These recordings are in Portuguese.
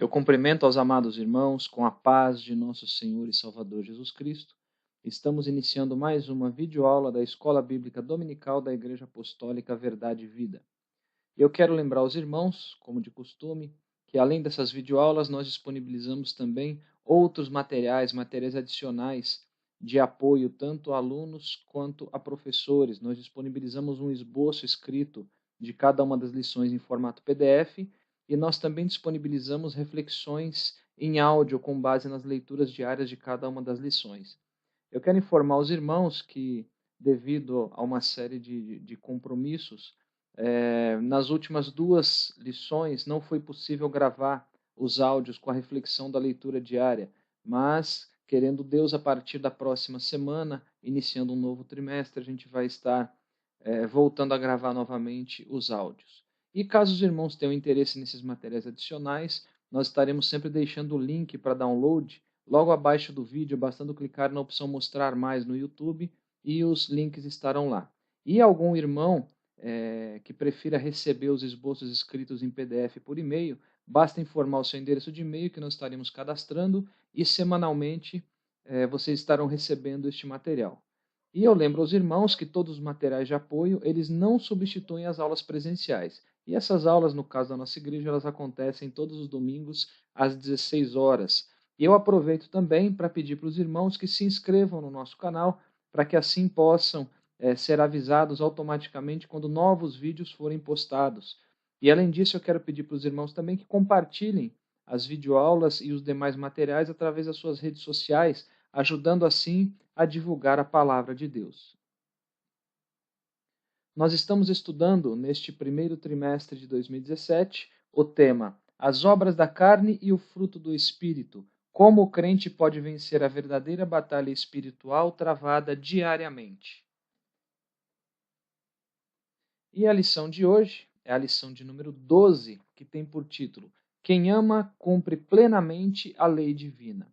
Eu cumprimento aos amados irmãos com a paz de nosso Senhor e Salvador Jesus Cristo. Estamos iniciando mais uma videoaula da Escola Bíblica Dominical da Igreja Apostólica Verdade e Vida. Eu quero lembrar aos irmãos, como de costume, que além dessas videoaulas nós disponibilizamos também outros materiais adicionais de apoio tanto a alunos quanto a professores. Nós disponibilizamos um esboço escrito de cada uma das lições em formato PDF e nós também disponibilizamos reflexões em áudio com base nas leituras diárias de cada uma das lições. Eu quero informar os irmãos que, devido a uma série de compromissos, nas últimas duas lições não foi possível gravar os áudios com a reflexão da leitura diária, mas, querendo Deus, a partir da próxima semana, iniciando um novo trimestre, a gente vai estar voltando a gravar novamente os áudios. E caso os irmãos tenham interesse nesses materiais adicionais, nós estaremos sempre deixando o link para download logo abaixo do vídeo, bastando clicar na opção mostrar mais no YouTube e os links estarão lá. E algum irmão que prefira receber os esboços escritos em PDF por e-mail, basta informar o seu endereço de e-mail que nós estaremos cadastrando e semanalmente vocês estarão recebendo este material. E eu lembro aos irmãos que todos os materiais de apoio, eles não substituem as aulas presenciais. E essas aulas, no caso da nossa igreja, elas acontecem todos os domingos às 16 horas. E eu aproveito também para pedir para os irmãos que se inscrevam no nosso canal, para que assim possam ser avisados automaticamente quando novos vídeos forem postados. E além disso, eu quero pedir para os irmãos também que compartilhem as videoaulas e os demais materiais através das suas redes sociais, ajudando assim a divulgar a palavra de Deus. Nós estamos estudando, neste primeiro trimestre de 2017, o tema As obras da carne e o fruto do Espírito, como o crente pode vencer a verdadeira batalha espiritual travada diariamente. E a lição de hoje é a lição de número 12, que tem por título Quem ama, cumpre plenamente a lei divina.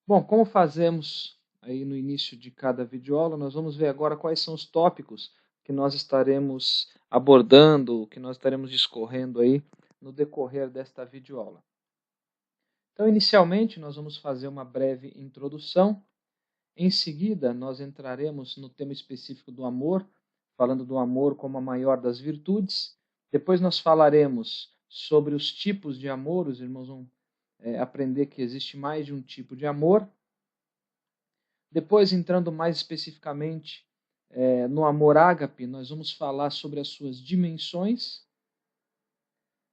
Bom, como fazemos aí no início de cada videoaula, nós vamos ver agora quais são os tópicos que nós estaremos abordando, que nós estaremos discorrendo aí no decorrer desta videoaula. Então, inicialmente, nós vamos fazer uma breve introdução. Em seguida, nós entraremos no tema específico do amor, falando do amor como a maior das virtudes. Depois nós falaremos sobre os tipos de amor, os irmãos vão aprender que existe mais de um tipo de amor. Depois, entrando mais especificamente no amor ágape, nós vamos falar sobre as suas dimensões.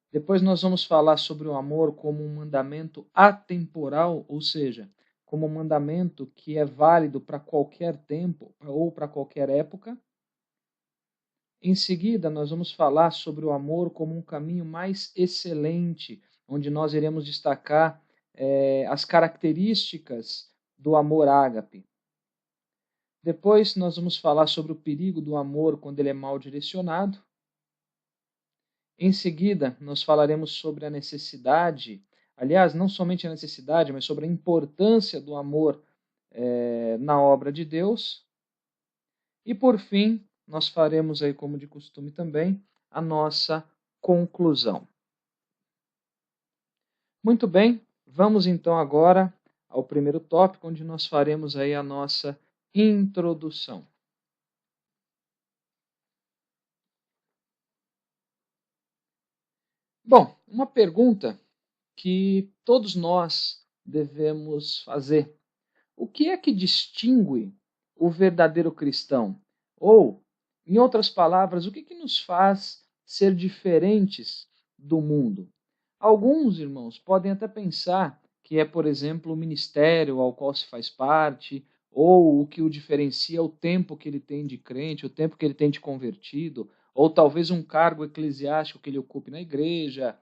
Depois nós vamos falar sobre o amor como um mandamento atemporal, ou seja, como um mandamento que é válido para qualquer tempo ou para qualquer época. Em seguida, nós vamos falar sobre o amor como um caminho mais excelente, onde nós iremos destacar as características do amor ágape. Depois, nós vamos falar sobre o perigo do amor quando ele é mal direcionado. Em seguida, nós falaremos sobre a necessidade, aliás, não somente a necessidade, mas sobre a importância do amor na obra de Deus. E, por fim, nós faremos aí, como de costume também, a nossa conclusão. Muito bem, vamos então agora ao primeiro tópico, onde nós faremos aí a nossa introdução. Bom, uma pergunta que todos nós devemos fazer. O que é que distingue o verdadeiro cristão? Ou, em outras palavras, o que nos faz ser diferentes do mundo? Alguns, irmãos, podem até pensar que é, por exemplo, o ministério ao qual se faz parte, ou o que o diferencia é o tempo que ele tem de crente, o tempo que ele tem de convertido, ou talvez um cargo eclesiástico que ele ocupe na igreja,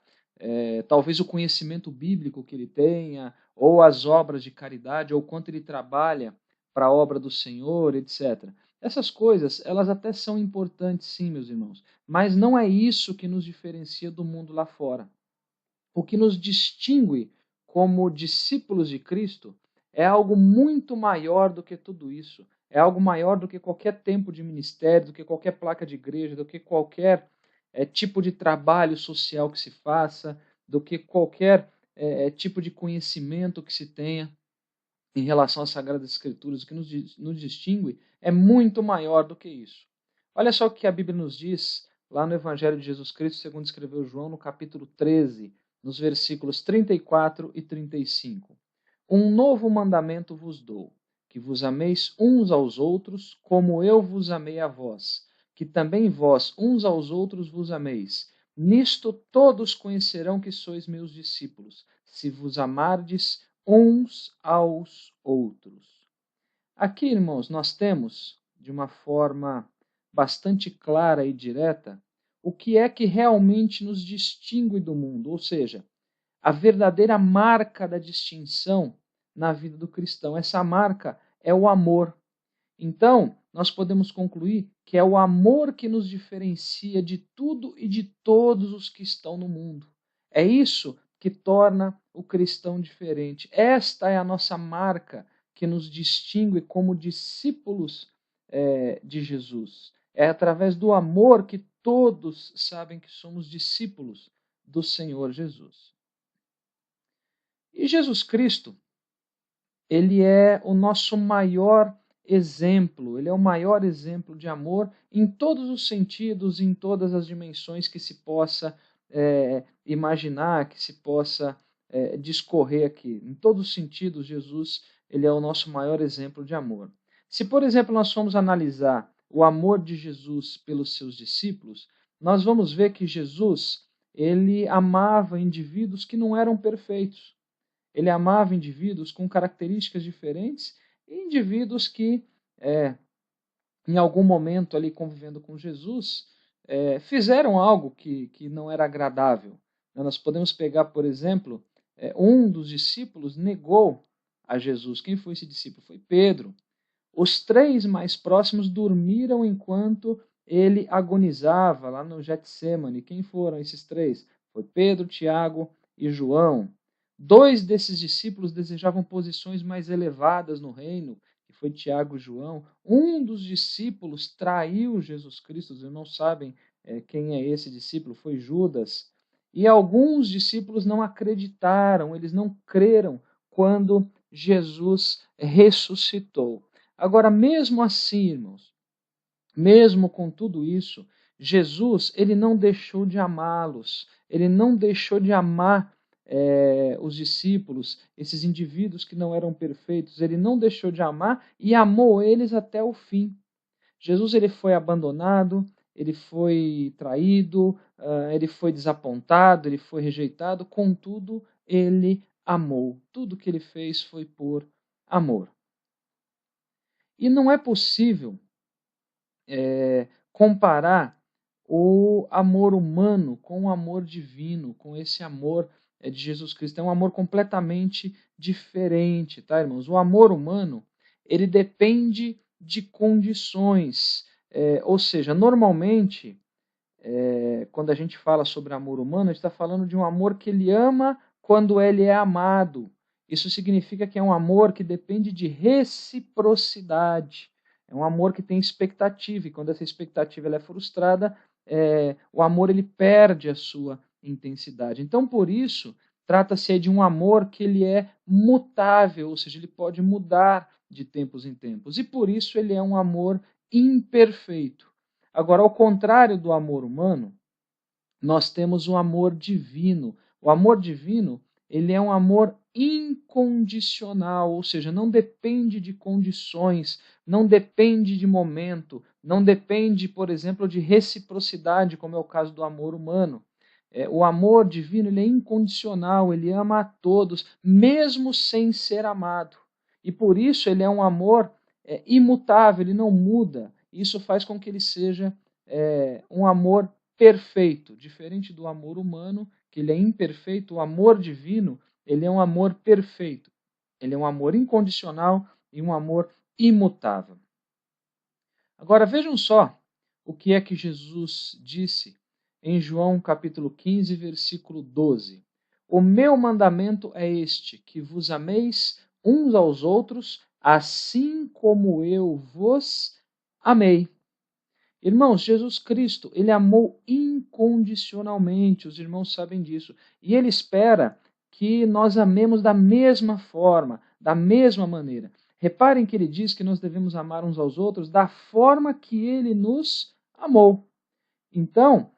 talvez o conhecimento bíblico que ele tenha, ou as obras de caridade, ou quanto ele trabalha para a obra do Senhor, etc. Essas coisas, elas até são importantes, sim, meus irmãos, mas não é isso que nos diferencia do mundo lá fora. O que nos distingue como discípulos de Cristo é algo muito maior do que tudo isso. É algo maior do que qualquer tempo de ministério, do que qualquer placa de igreja, do que qualquer tipo de trabalho social que se faça. do que qualquer tipo de conhecimento que se tenha em relação às Sagradas Escrituras. O que nos distingue é muito maior do que isso. Olha só o que a Bíblia nos diz lá no Evangelho de Jesus Cristo, segundo escreveu João, no capítulo 13, nos versículos 34 e 35. Um novo mandamento vos dou, que vos ameis uns aos outros, como eu vos amei a vós, que também vós uns aos outros vos ameis. Nisto todos conhecerão que sois meus discípulos, se vos amardes uns aos outros. Aqui, irmãos, nós temos, de uma forma bastante clara e direta, o que é que realmente nos distingue do mundo, ou seja, a verdadeira marca da distinção na vida do cristão. Essa marca é o amor. Então, nós podemos concluir que é o amor que nos diferencia de tudo e de todos os que estão no mundo. É isso que torna o cristão diferente. Esta é a nossa marca que nos distingue como discípulos de Jesus. É através do amor que todos sabem que somos discípulos do Senhor Jesus. E Jesus Cristo, ele é o nosso maior exemplo, ele é o maior exemplo de amor em todos os sentidos, em todas as dimensões que se possa imaginar, que se possa discorrer aqui. Em todos os sentidos, Jesus, ele é o nosso maior exemplo de amor. Se, por exemplo, nós formos analisar o amor de Jesus pelos seus discípulos, nós vamos ver que Jesus, ele amava indivíduos que não eram perfeitos. Ele amava indivíduos com características diferentes e indivíduos que, em algum momento ali convivendo com Jesus, fizeram algo que não era agradável. Nós podemos pegar, por exemplo, um dos discípulos negou a Jesus. Quem foi esse discípulo? Foi Pedro. Os três mais próximos dormiram enquanto ele agonizava lá no Getsêmani. Quem foram esses três? Foi Pedro, Tiago e João. Dois desses discípulos desejavam posições mais elevadas no reino, que foi Tiago e João. Um dos discípulos traiu Jesus Cristo, os irmãos sabem quem é esse discípulo, foi Judas. E alguns discípulos não acreditaram, eles não creram quando Jesus ressuscitou. Agora, mesmo assim, irmãos, mesmo com tudo isso, Jesus, ele não deixou de amá-los, ele não deixou de amar os discípulos, esses indivíduos que não eram perfeitos, ele não deixou de amar e amou eles até o fim. Jesus, ele foi abandonado, ele foi traído, ele foi desapontado, ele foi rejeitado, contudo, ele amou. Tudo que ele fez foi por amor. E não é possível comparar o amor humano com o amor divino, com esse amor de Jesus Cristo. É um amor completamente diferente, tá, irmãos? O amor humano, ele depende de condições. Ou seja, normalmente, quando a gente fala sobre amor humano, a gente está falando de um amor que ele ama quando ele é amado. Isso significa que é um amor que depende de reciprocidade. É um amor que tem expectativa, e quando essa expectativa ela é frustrada, o amor ele perde a sua intensidade. Então, por isso, trata-se de um amor que ele é mutável, ou seja, ele pode mudar de tempos em tempos. E por isso ele é um amor imperfeito. Agora, ao contrário do amor humano, nós temos o amor divino. O amor divino, ele é um amor incondicional, ou seja, não depende de condições, não depende de momento, não depende, por exemplo, de reciprocidade, como é o caso do amor humano. O amor divino, ele é incondicional, ele ama a todos, mesmo sem ser amado. E por isso ele é um amor imutável, ele não muda. Isso faz com que ele seja um amor perfeito, diferente do amor humano, que ele é imperfeito. O amor divino, ele é um amor perfeito. Ele é um amor incondicional e um amor imutável. Agora vejam só o que é que Jesus disse em João capítulo 15, versículo 12. O meu mandamento é este, que vos ameis uns aos outros, assim como eu vos amei. Irmãos, Jesus Cristo, ele amou incondicionalmente, os irmãos sabem disso. E ele espera que nós amemos da mesma forma, da mesma maneira. Reparem que ele diz que nós devemos amar uns aos outros da forma que ele nos amou. Então,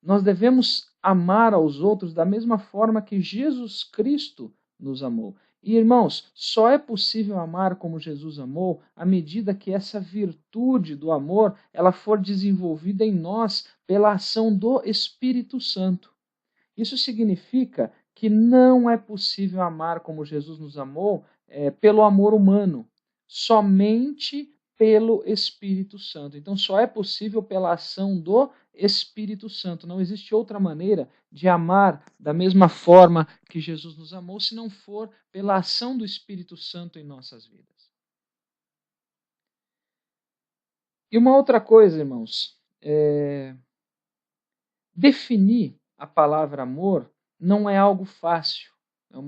nós devemos amar aos outros da mesma forma que Jesus Cristo nos amou. E, irmãos, só é possível amar como Jesus amou à medida que essa virtude do amor ela for desenvolvida em nós pela ação do Espírito Santo. Isso significa que não é possível amar como Jesus nos amou pelo amor humano, somente pelo Espírito Santo. Então, só é possível pela ação do Espírito Santo. Não existe outra maneira de amar da mesma forma que Jesus nos amou, se não for pela ação do Espírito Santo em nossas vidas. E uma outra coisa, irmãos, definir a palavra amor não é algo fácil,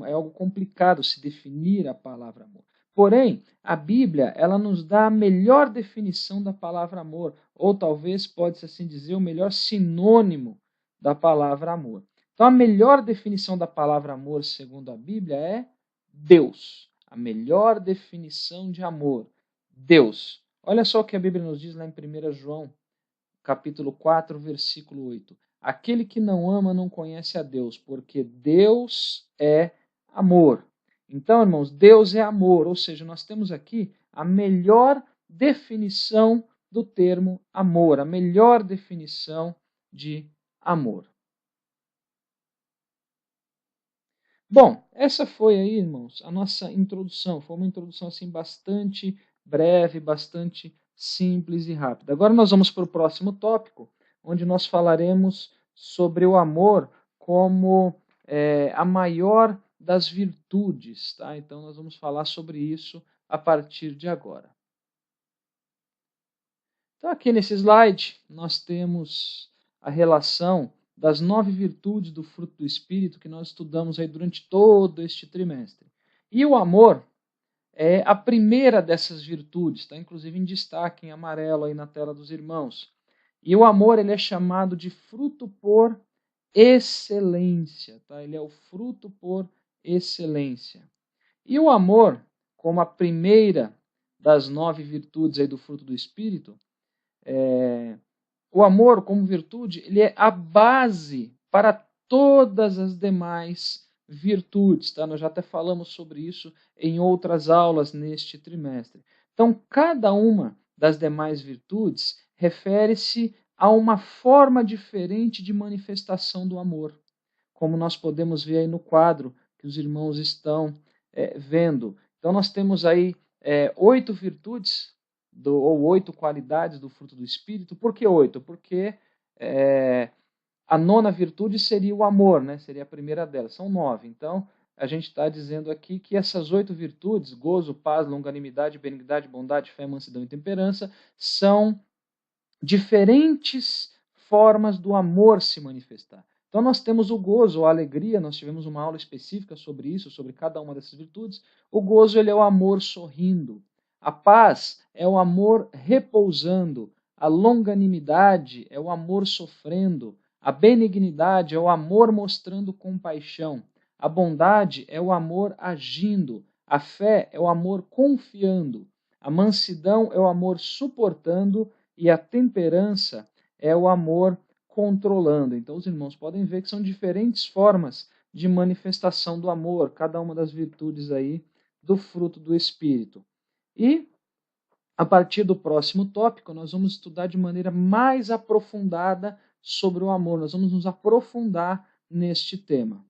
é algo complicado se definir a palavra amor. Porém, a Bíblia, ela nos dá a melhor definição da palavra amor, ou talvez pode-se assim dizer, o melhor sinônimo da palavra amor. Então, a melhor definição da palavra amor, segundo a Bíblia, é Deus. A melhor definição de amor, Deus. Olha só o que a Bíblia nos diz lá em 1 João, capítulo 4, versículo 8. Aquele que não ama não conhece a Deus, porque Deus é amor. Então, irmãos, Deus é amor, ou seja, nós temos aqui a melhor definição do termo amor, a melhor definição de amor. Bom, essa foi aí, irmãos, a nossa introdução. Foi uma introdução assim bastante breve, bastante simples e rápida. Agora nós vamos para o próximo tópico, onde nós falaremos sobre o amor como a maior das virtudes. Tá? Então nós vamos falar sobre isso a partir de agora. Então aqui nesse slide nós temos a relação das 9 virtudes do fruto do Espírito que nós estudamos aí durante todo este trimestre. E o amor é a primeira dessas virtudes, está inclusive em destaque em amarelo aí na tela dos irmãos. E o amor ele é chamado de fruto por excelência, tá? Ele é o fruto por excelência. E o amor, como a primeira das 9 virtudes aí do fruto do Espírito, o amor como virtude, ele é a base para todas as demais virtudes, tá? Nós já até falamos sobre isso em outras aulas neste trimestre. Então, cada uma das demais virtudes refere-se a uma forma diferente de manifestação do amor, como nós podemos ver aí no quadro que os irmãos estão vendo. Então, nós temos aí 8 virtudes ou 8 qualidades do fruto do Espírito. Por que 8? Porque a nona virtude seria o amor, né? Seria a primeira delas. São 9. Então, a gente está dizendo aqui que essas 8 virtudes, gozo, paz, longanimidade, benignidade, bondade, fé, mansidão e temperança, são diferentes formas do amor se manifestar. Então nós temos o gozo, a alegria, nós tivemos uma aula específica sobre isso, sobre cada uma dessas virtudes. O gozo ele é o amor sorrindo. A paz é o amor repousando. A longanimidade é o amor sofrendo. A benignidade é o amor mostrando compaixão. A bondade é o amor agindo. A fé é o amor confiando. A mansidão é o amor suportando. E a temperança é o amor controlando. Então, os irmãos podem ver que são diferentes formas de manifestação do amor, cada uma das virtudes aí do fruto do Espírito. E, a partir do próximo tópico, nós vamos estudar de maneira mais aprofundada sobre o amor. Nós vamos nos aprofundar neste tema.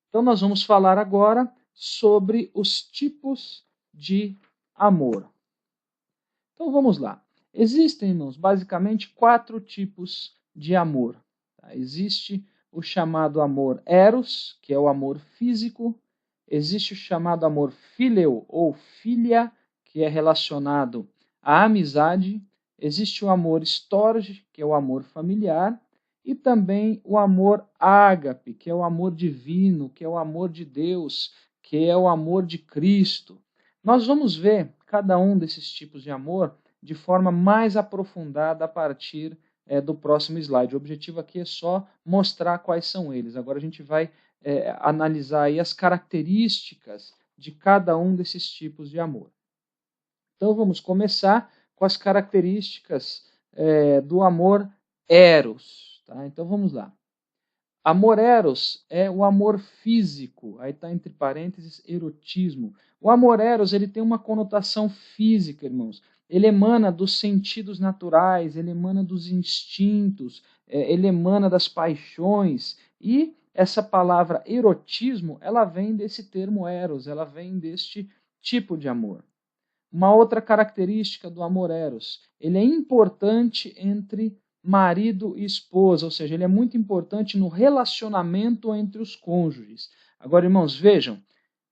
Então, nós vamos falar agora sobre os tipos de amor. Então, vamos lá. Existem, irmãos, basicamente 4 tipos de amor. Tá? Existe o chamado amor eros, que é o amor físico. Existe o chamado amor phileo ou philia, que é relacionado à amizade. Existe o amor storge, que é o amor familiar. E também o amor ágape, que é o amor divino, que é o amor de Deus, que é o amor de Cristo. Nós vamos ver cada um desses tipos de amor de forma mais aprofundada a partir do próximo slide. O objetivo aqui é só mostrar quais são eles. Agora a gente vai analisar aí as características de cada um desses tipos de amor. Então vamos começar com as características do amor eros. Tá? Então vamos lá. Amor eros é o amor físico, aí está entre parênteses erotismo. O amor eros ele tem uma conotação física, irmãos. Ele emana dos sentidos naturais, ele emana dos instintos, ele emana das paixões. E essa palavra erotismo, ela vem desse termo eros, ela vem deste tipo de amor. Uma outra característica do amor eros, ele é importante entre marido e esposa, ou seja, ele é muito importante no relacionamento entre os cônjuges. Agora, irmãos, vejam,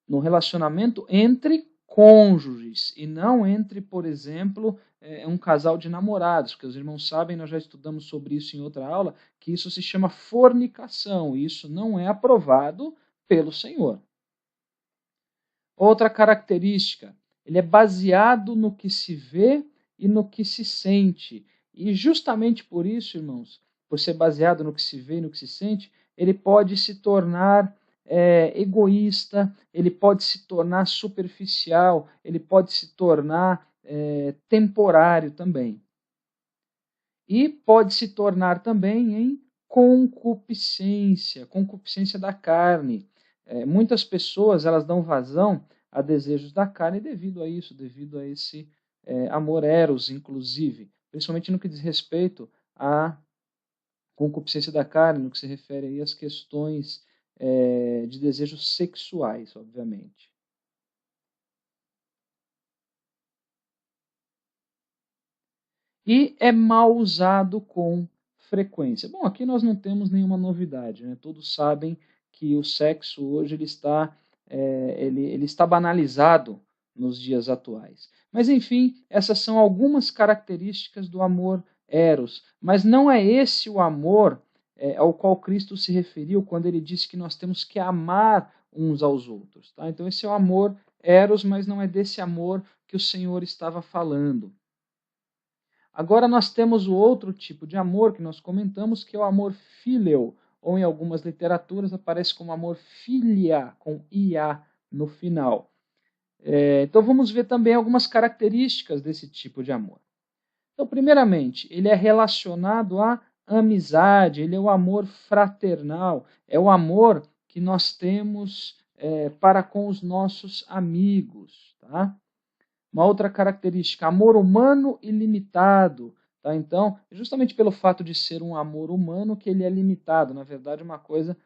no relacionamento entre cônjuges e não entre, por exemplo, um casal de namorados, porque os irmãos sabem, nós já estudamos sobre isso em outra aula, que isso se chama fornicação, e isso não é aprovado pelo Senhor. Outra característica, ele é baseado no que se vê e no que se sente. E justamente por isso, irmãos, por ser baseado no que se vê e no que se sente, ele pode se tornar egoísta, ele pode se tornar superficial, ele pode se tornar temporário também. E pode se tornar também em concupiscência, concupiscência da carne. Muitas pessoas elas dão vazão a desejos da carne devido a isso, devido a esse amor eros, inclusive, principalmente no que diz respeito à concupiscência da carne, no que se refere aí às questões de desejos sexuais, obviamente. E é mal usado com frequência. Bom, aqui nós não temos nenhuma novidade, né? Todos sabem que o sexo hoje ele está banalizado nos dias atuais. Mas enfim, essas são algumas características do amor eros. Mas não é esse o amor ao qual Cristo se referiu quando ele disse que nós temos que amar uns aos outros. Tá? Então esse é o amor eros, mas não é desse amor que o Senhor estava falando. Agora nós temos o outro tipo de amor que nós comentamos, que é o amor filial, ou em algumas literaturas aparece como amor filia, com ia no final. Então vamos ver também algumas características desse tipo de amor. Então, primeiramente, ele é relacionado à amizade, ele é o amor fraternal, é o amor que nós temos para com os nossos amigos, tá? Uma outra característica, amor humano e limitado. Tá? Então, justamente pelo fato de ser um amor humano que ele é limitado. Na verdade, uma coisa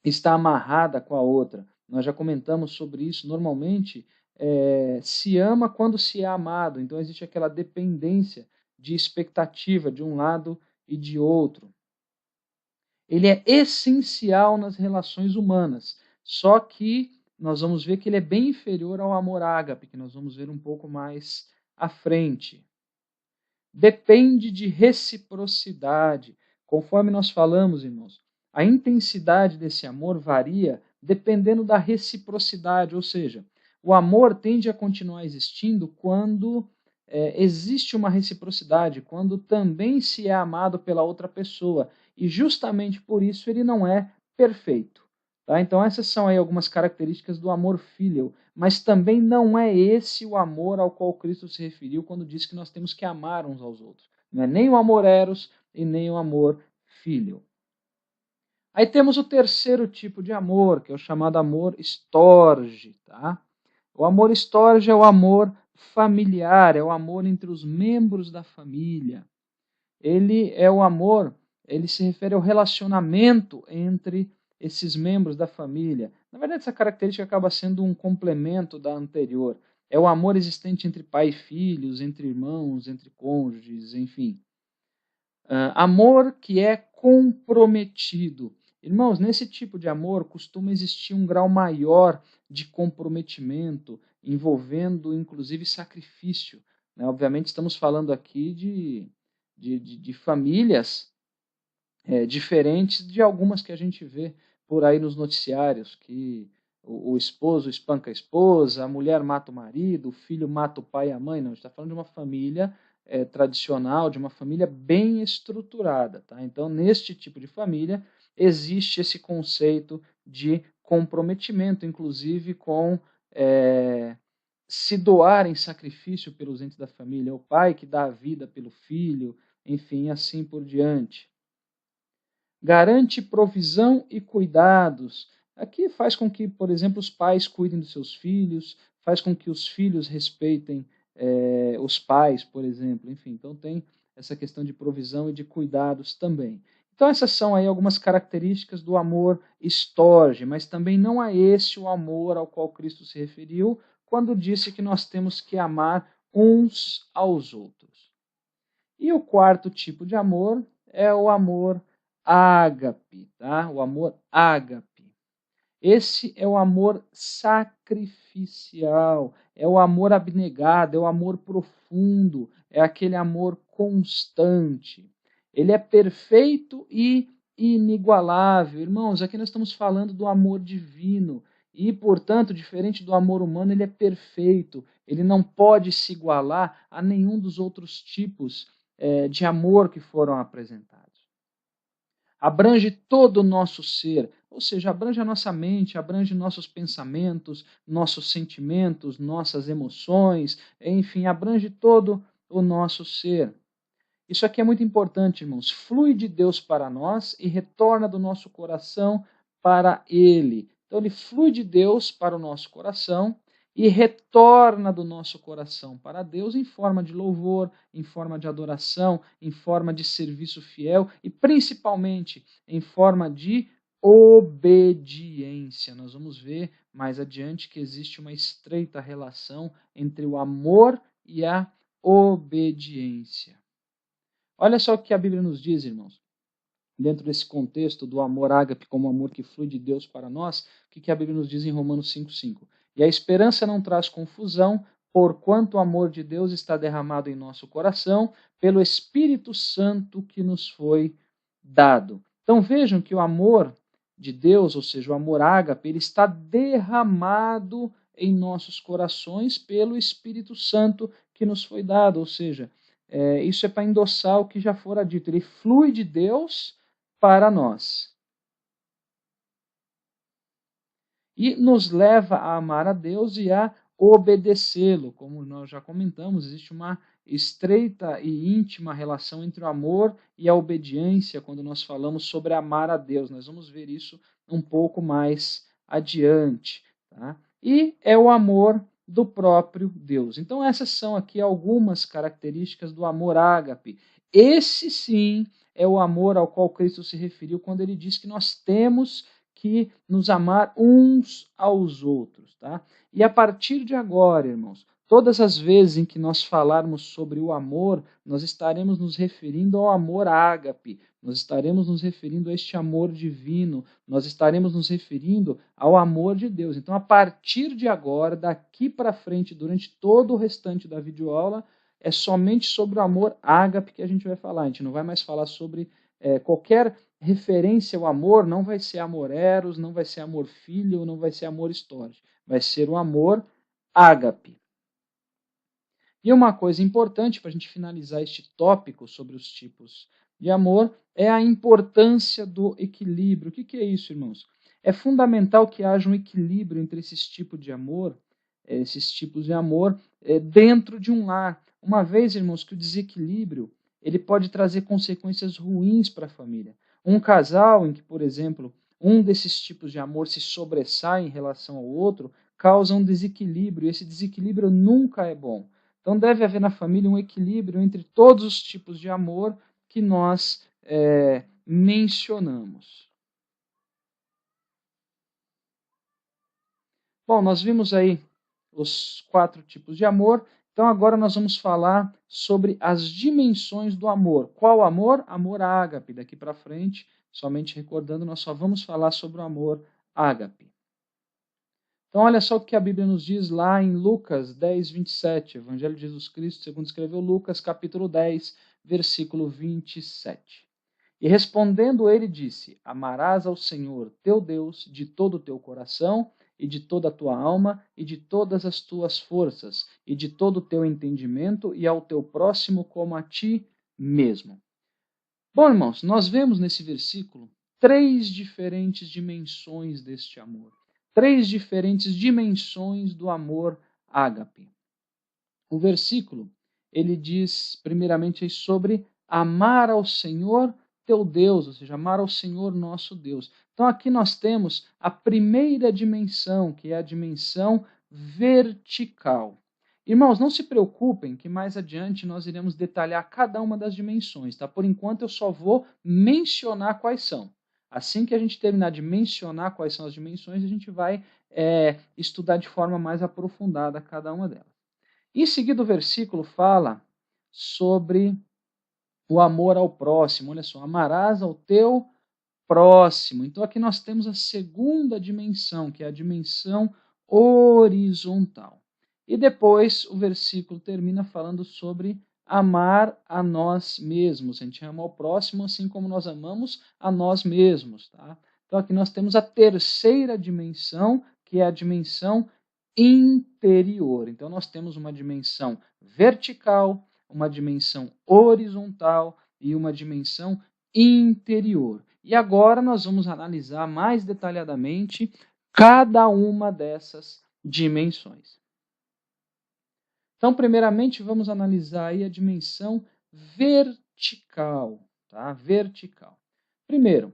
está amarrada com a outra. Nós já comentamos sobre isso. Normalmente, se ama quando se é amado. Então, existe aquela dependência de expectativa de um lado e de outro. Ele é essencial nas relações humanas. Só que nós vamos ver que ele é bem inferior ao amor ágape, que nós vamos ver um pouco mais à frente. Depende de reciprocidade. Conforme nós falamos, irmãos, a intensidade desse amor varia dependendo da reciprocidade, ou seja, o amor tende a continuar existindo quando existe uma reciprocidade, quando também se é amado pela outra pessoa. E justamente por isso ele não é perfeito. Tá? Então essas são aí algumas características do amor filial, mas também não é esse o amor ao qual Cristo se referiu quando disse que nós temos que amar uns aos outros. Não é nem o amor eros e nem o amor filial. Aí temos o terceiro tipo de amor, que é o chamado amor storge. Tá? O amor storge é o amor familiar, é o amor entre os membros da família. Ele é o amor, ele se refere ao relacionamento entre esses membros da família. Na verdade, essa característica acaba sendo um complemento da anterior. É o amor existente entre pai e filhos, entre irmãos, entre cônjuges, enfim. Amor que é comprometido. Irmãos, nesse tipo de amor costuma existir um grau maior de comprometimento, envolvendo inclusive sacrifício. Né? Obviamente, estamos falando aqui de famílias diferentes de algumas que a gente vê por aí nos noticiários, que o esposo espanca a esposa, a mulher mata o marido, o filho mata o pai e a mãe. Não, a gente está falando de uma família tradicional, de uma família bem estruturada. Tá? Então, neste tipo de família, existe esse conceito de comprometimento, inclusive com se doar em sacrifício pelos entes da família. É o pai que dá a vida pelo filho, enfim, assim por diante. Garante provisão e cuidados. Aqui faz com que, por exemplo, os pais cuidem dos seus filhos, faz com que os filhos respeitem os pais, por exemplo. Enfim, então tem essa questão de provisão e de cuidados também. Então essas são aí algumas características do amor storge, mas também não é esse o amor ao qual Cristo se referiu quando disse que nós temos que amar uns aos outros. E o quarto tipo de amor é o amor ágape, tá? O amor ágape. Esse é o amor sacrificial, é o amor abnegado, é o amor profundo, é aquele amor constante. Ele é perfeito e inigualável. Irmãos, aqui nós estamos falando do amor divino e, portanto, diferente do amor humano, ele é perfeito. Ele não pode se igualar a nenhum dos outros tipos de amor que foram apresentados. Abrange todo o nosso ser, ou seja, abrange a nossa mente, abrange nossos pensamentos, nossos sentimentos, nossas emoções, enfim, abrange todo o nosso ser. Isso aqui é muito importante, irmãos. Flui de Deus para nós e retorna do nosso coração para Ele. Então, ele flui de Deus para o nosso coração e retorna do nosso coração para Deus em forma de louvor, em forma de adoração, em forma de serviço fiel e principalmente em forma de obediência. Nós vamos ver mais adiante que existe uma estreita relação entre o amor e a obediência. Olha só o que a Bíblia nos diz, irmãos. Dentro desse contexto do amor ágape como amor que flui de Deus para nós, o que a Bíblia nos diz em Romanos 5,5? E a esperança não traz confusão, porquanto o amor de Deus está derramado em nosso coração pelo Espírito Santo que nos foi dado. Então vejam que o amor de Deus, ou seja, o amor ágape, ele está derramado em nossos corações pelo Espírito Santo que nos foi dado, ou seja, isso é para endossar o que já fora dito. Ele flui de Deus para nós. E nos leva a amar a Deus e a obedecê-lo. Como nós já comentamos, existe uma estreita e íntima relação entre o amor e a obediência quando nós falamos sobre amar a Deus. Nós vamos ver isso um pouco mais adiante. Tá? E é o amor do próprio Deus. Então essas são aqui algumas características do amor ágape. Esse sim é o amor ao qual Cristo se referiu quando ele diz que nós temos que nos amar uns aos outros, tá? E a partir de agora, irmãos, todas as vezes em que nós falarmos sobre o amor, nós estaremos nos referindo ao amor ágape, nós estaremos nos referindo a este amor divino, nós estaremos nos referindo ao amor de Deus. Então, a partir de agora, daqui para frente, durante todo o restante da videoaula, é somente sobre o amor ágape que a gente vai falar. A gente não vai mais falar sobre qualquer referência ao amor, não vai ser amor eros, não vai ser amor filho, não vai ser amor storge. Vai ser o amor ágape. E uma coisa importante para a gente finalizar este tópico sobre os tipos de amor é a importância do equilíbrio. O que é isso, irmãos? É fundamental que haja um equilíbrio entre esses tipos de amor, dentro de um lar. Uma vez, irmãos, que o desequilíbrio ele pode trazer consequências ruins para a família. Um casal em que, por exemplo, um desses tipos de amor se sobressai em relação ao outro, causa um desequilíbrio, e esse desequilíbrio nunca é bom. Então deve haver na família um equilíbrio entre todos os tipos de amor que nós mencionamos. Bom, nós vimos aí os 4 tipos de amor, então agora nós vamos falar sobre as dimensões do amor. Qual amor? Amor ágape. Daqui para frente, somente recordando, nós só vamos falar sobre o amor ágape. Então olha só o que a Bíblia nos diz lá em Lucas 10, 27, Evangelho de Jesus Cristo, segundo escreveu Lucas, capítulo 10, versículo 27. E respondendo ele disse, amarás ao Senhor teu Deus de todo o teu coração, e de toda a tua alma, e de todas as tuas forças, e de todo o teu entendimento, e ao teu próximo como a ti mesmo. Bom, irmãos, nós vemos nesse versículo 3 diferentes dimensões deste amor. 3 diferentes dimensões do amor ágape. O versículo, ele diz primeiramente sobre amar ao Senhor teu Deus, ou seja, amar ao Senhor nosso Deus. Então aqui nós temos a primeira dimensão, que é a dimensão vertical. Irmãos, não se preocupem que mais adiante nós iremos detalhar cada uma das dimensões, tá? Por enquanto eu só vou mencionar quais são. Assim que a gente terminar de mencionar quais são as dimensões, a gente vai estudar de forma mais aprofundada cada uma delas. Em seguida, o versículo fala sobre o amor ao próximo. Olha só, amarás ao teu próximo. Então, aqui nós temos a segunda dimensão, que é a dimensão horizontal. E depois, o versículo termina falando sobre amar a nós mesmos. A gente ama ao próximo assim como nós amamos a nós mesmos. Tá? Então, aqui nós temos a terceira dimensão, que é a dimensão interior. Então, nós temos uma dimensão vertical, uma dimensão horizontal e uma dimensão interior. E agora nós vamos analisar mais detalhadamente cada uma dessas dimensões. Então, primeiramente, vamos analisar aí a dimensão vertical. Tá? Vertical. Primeiro,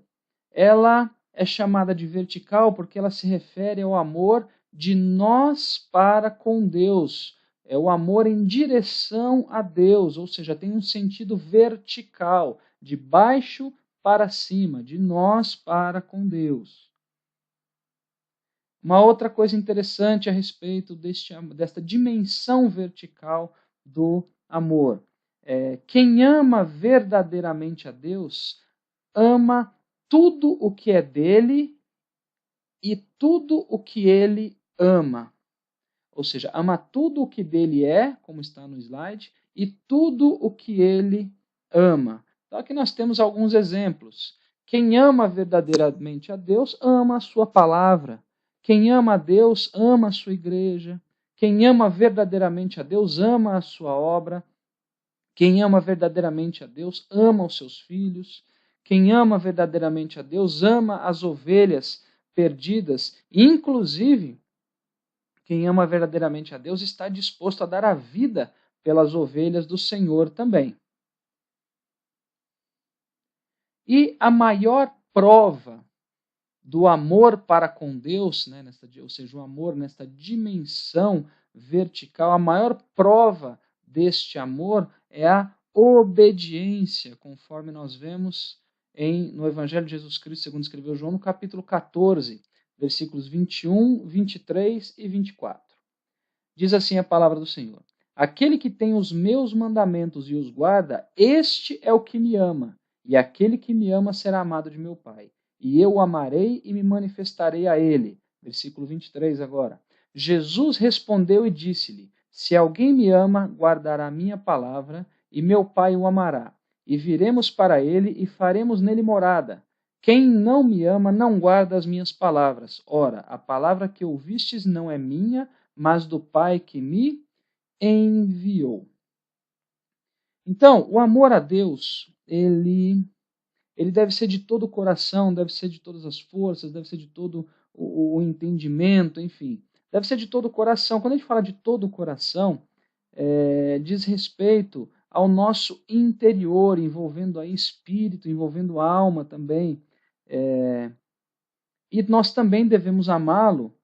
ela é chamada de vertical porque ela se refere ao amor de nós para com Deus. É o amor em direção a Deus, ou seja, tem um sentido vertical, de baixo para cima, de nós para com Deus. Uma outra coisa interessante a respeito desta dimensão vertical do amor. Quem ama verdadeiramente a Deus, ama tudo o que é dele e tudo o que ele ama. Ou seja, ama tudo o que dele é, como está no slide, e tudo o que ele ama. Então aqui nós temos alguns exemplos. Quem ama verdadeiramente a Deus, ama a sua palavra. Quem ama a Deus, ama a sua igreja. Quem ama verdadeiramente a Deus, ama a sua obra. Quem ama verdadeiramente a Deus, ama os seus filhos. Quem ama verdadeiramente a Deus, ama as ovelhas perdidas. Inclusive, quem ama verdadeiramente a Deus está disposto a dar a vida pelas ovelhas do Senhor também. E a maior prova do amor para com Deus, né, ou seja, o amor nesta dimensão vertical, a maior prova deste amor é a obediência, conforme nós vemos no Evangelho de Jesus Cristo, segundo escreveu João, no capítulo 14, versículos 21, 23 e 24. Diz assim a palavra do Senhor: aquele que tem os meus mandamentos e os guarda, este é o que me ama, e aquele que me ama será amado de meu Pai. E eu o amarei e me manifestarei a ele. Versículo 23 agora. Jesus respondeu e disse-lhe: se alguém me ama, guardará a minha palavra, e meu Pai o amará. E viremos para ele e faremos nele morada. Quem não me ama não guarda as minhas palavras. Ora, a palavra que ouvistes não é minha, mas do Pai que me enviou. Então, o amor a Deus, ele deve ser de todo o coração, deve ser de todas as forças, deve ser de todo o entendimento, enfim. Deve ser de todo o coração. Quando a gente fala de todo o coração, diz respeito ao nosso interior, envolvendo aí espírito, envolvendo alma também. E nós também devemos amá-lo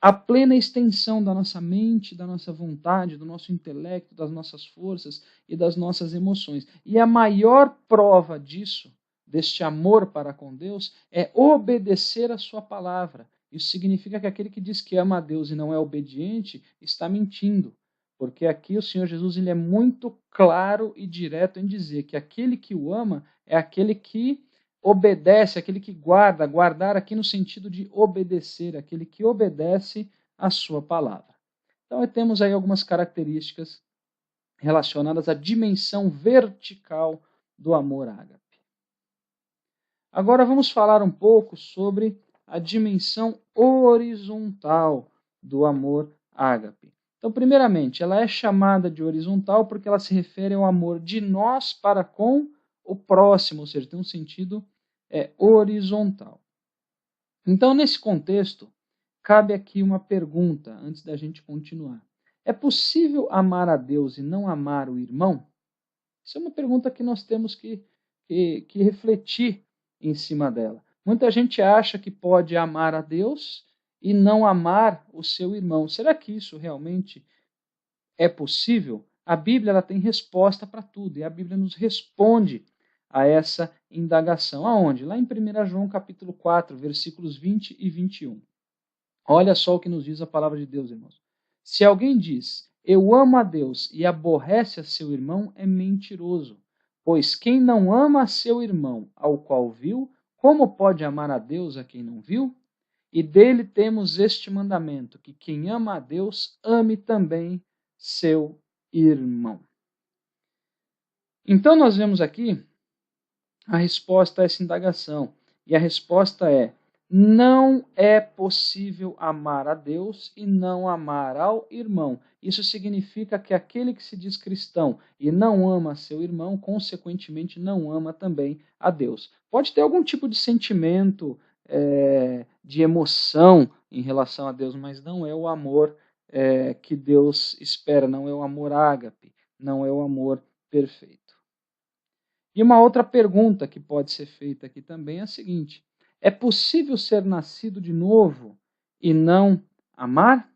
a plena extensão da nossa mente, da nossa vontade, do nosso intelecto, das nossas forças e das nossas emoções. E a maior prova disso, deste amor para com Deus, é obedecer a sua palavra. Isso significa que aquele que diz que ama a Deus e não é obediente, está mentindo. Porque aqui o Senhor Jesus ele é muito claro e direto em dizer que aquele que o ama é aquele que obedece, aquele que guarda, guardar aqui no sentido de obedecer, aquele que obedece a sua palavra. Então, temos aí algumas características relacionadas à dimensão vertical do amor ágape. Agora vamos falar um pouco sobre a dimensão horizontal do amor ágape. Então, primeiramente, ela é chamada de horizontal porque ela se refere ao amor de nós para com o próximo, ou seja, tem um sentido horizontal. Então, nesse contexto, cabe aqui uma pergunta antes da gente continuar. É possível amar a Deus e não amar o irmão? Isso é uma pergunta que nós temos que refletir em cima dela. Muita gente acha que pode amar a Deus e não amar o seu irmão. Será que isso realmente é possível? A Bíblia ela tem resposta para tudo e a Bíblia nos responde a essa indagação. Aonde? Lá em 1 João capítulo 4, versículos 20 e 21. Olha só o que nos diz a palavra de Deus, irmãos. Se alguém diz, eu amo a Deus e aborrece a seu irmão, é mentiroso. Pois quem não ama a seu irmão, ao qual viu, como pode amar a Deus a quem não viu? E dele temos este mandamento, que quem ama a Deus, ame também seu irmão. Então nós vemos aqui a resposta a essa indagação. E a resposta é: não é possível amar a Deus e não amar ao irmão. Isso significa que aquele que se diz cristão e não ama seu irmão, consequentemente não ama também a Deus. Pode ter algum tipo de sentimento, de emoção em relação a Deus, mas não é o amor que Deus espera, não é o amor ágape, não é o amor perfeito. E uma outra pergunta que pode ser feita aqui também é a seguinte: é possível ser nascido de novo e não amar?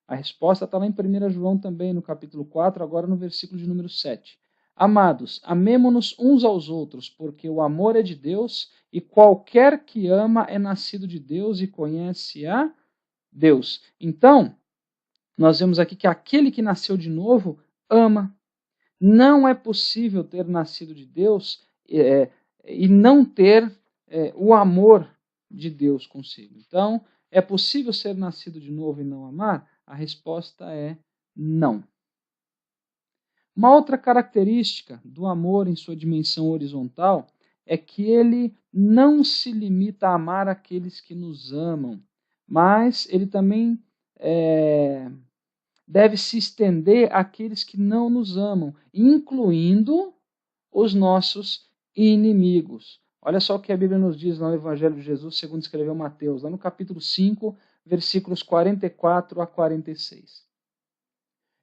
A resposta está lá em 1 João também, no capítulo 4, agora no versículo de número 7. Amados, amemo-nos uns aos outros, porque o amor é de Deus, e qualquer que ama é nascido de Deus e conhece a Deus. Então, nós vemos aqui que aquele que nasceu de novo ama. Não é possível ter nascido de Deus e não ter o amor de Deus consigo. Então, é possível ser nascido de novo e não amar? A resposta é não. Uma outra característica do amor em sua dimensão horizontal é que ele não se limita a amar aqueles que nos amam, mas ele também deve se estender àqueles que não nos amam, incluindo os nossos inimigos. Olha só o que a Bíblia nos diz no Evangelho de Jesus, segundo escreveu Mateus, lá no capítulo 5, versículos 44 a 46.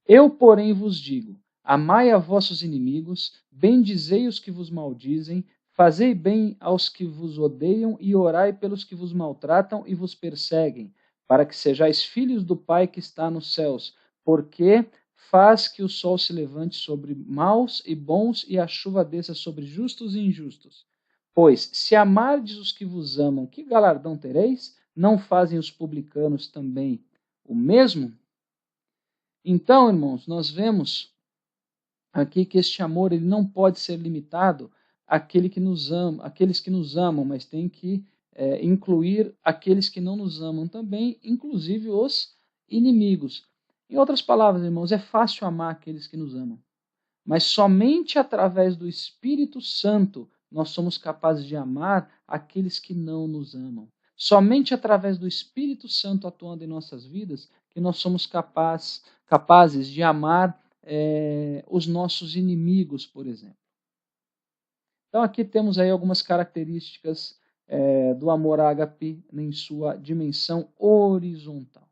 Eu, porém, vos digo, amai a vossos inimigos, bendizei os que vos maldizem, fazei bem aos que vos odeiam e orai pelos que vos maltratam e vos perseguem, para que sejais filhos do Pai que está nos céus, porque faz que o sol se levante sobre maus e bons e a chuva desça sobre justos e injustos. Pois, se amardes os que vos amam, que galardão tereis? Não fazem os publicanos também o mesmo? Então, irmãos, nós vemos aqui que este amor ele não pode ser limitado àqueles que nos amam, mas tem que incluir aqueles que não nos amam também, inclusive os inimigos. Em outras palavras, irmãos, é fácil amar aqueles que nos amam, mas somente através do Espírito Santo nós somos capazes de amar aqueles que não nos amam. Somente através do Espírito Santo atuando em nossas vidas que nós somos capazes de amar os nossos inimigos, por exemplo. Então aqui temos aí algumas características do amor ágape em sua dimensão horizontal.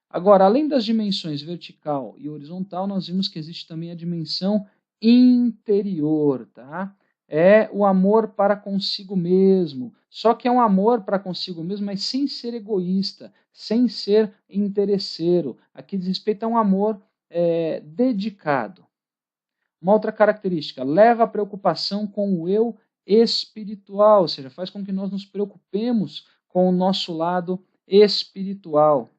Agora, além das dimensões vertical e horizontal, nós vimos que existe também a dimensão interior, tá? É o amor para consigo mesmo. Só que é um amor para consigo mesmo, mas sem ser egoísta, sem ser interesseiro. Aqui diz respeito a um amor dedicado. Uma outra característica, leva a preocupação com o eu espiritual, ou seja, faz com que nós nos preocupemos com o nosso lado espiritual.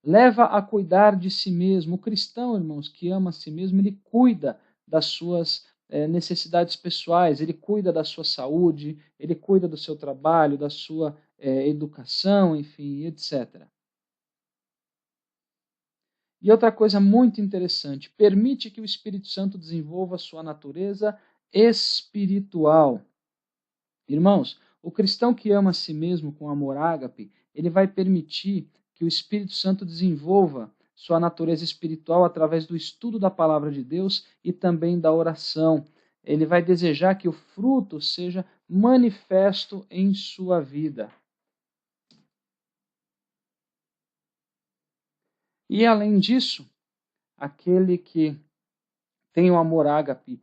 Leva a cuidar de si mesmo. O cristão, irmãos, que ama a si mesmo, ele cuida das suas necessidades pessoais, ele cuida da sua saúde, ele cuida do seu trabalho, da sua educação, enfim, etc. E outra coisa muito interessante, permite que o Espírito Santo desenvolva a sua natureza espiritual. Irmãos, O cristão que ama a si mesmo com amor ágape, ele vai permitir que o Espírito Santo desenvolva sua natureza espiritual através do estudo da palavra de Deus e também da oração. Ele vai desejar que o fruto seja manifesto em sua vida. E além disso, aquele que tem o amor ágape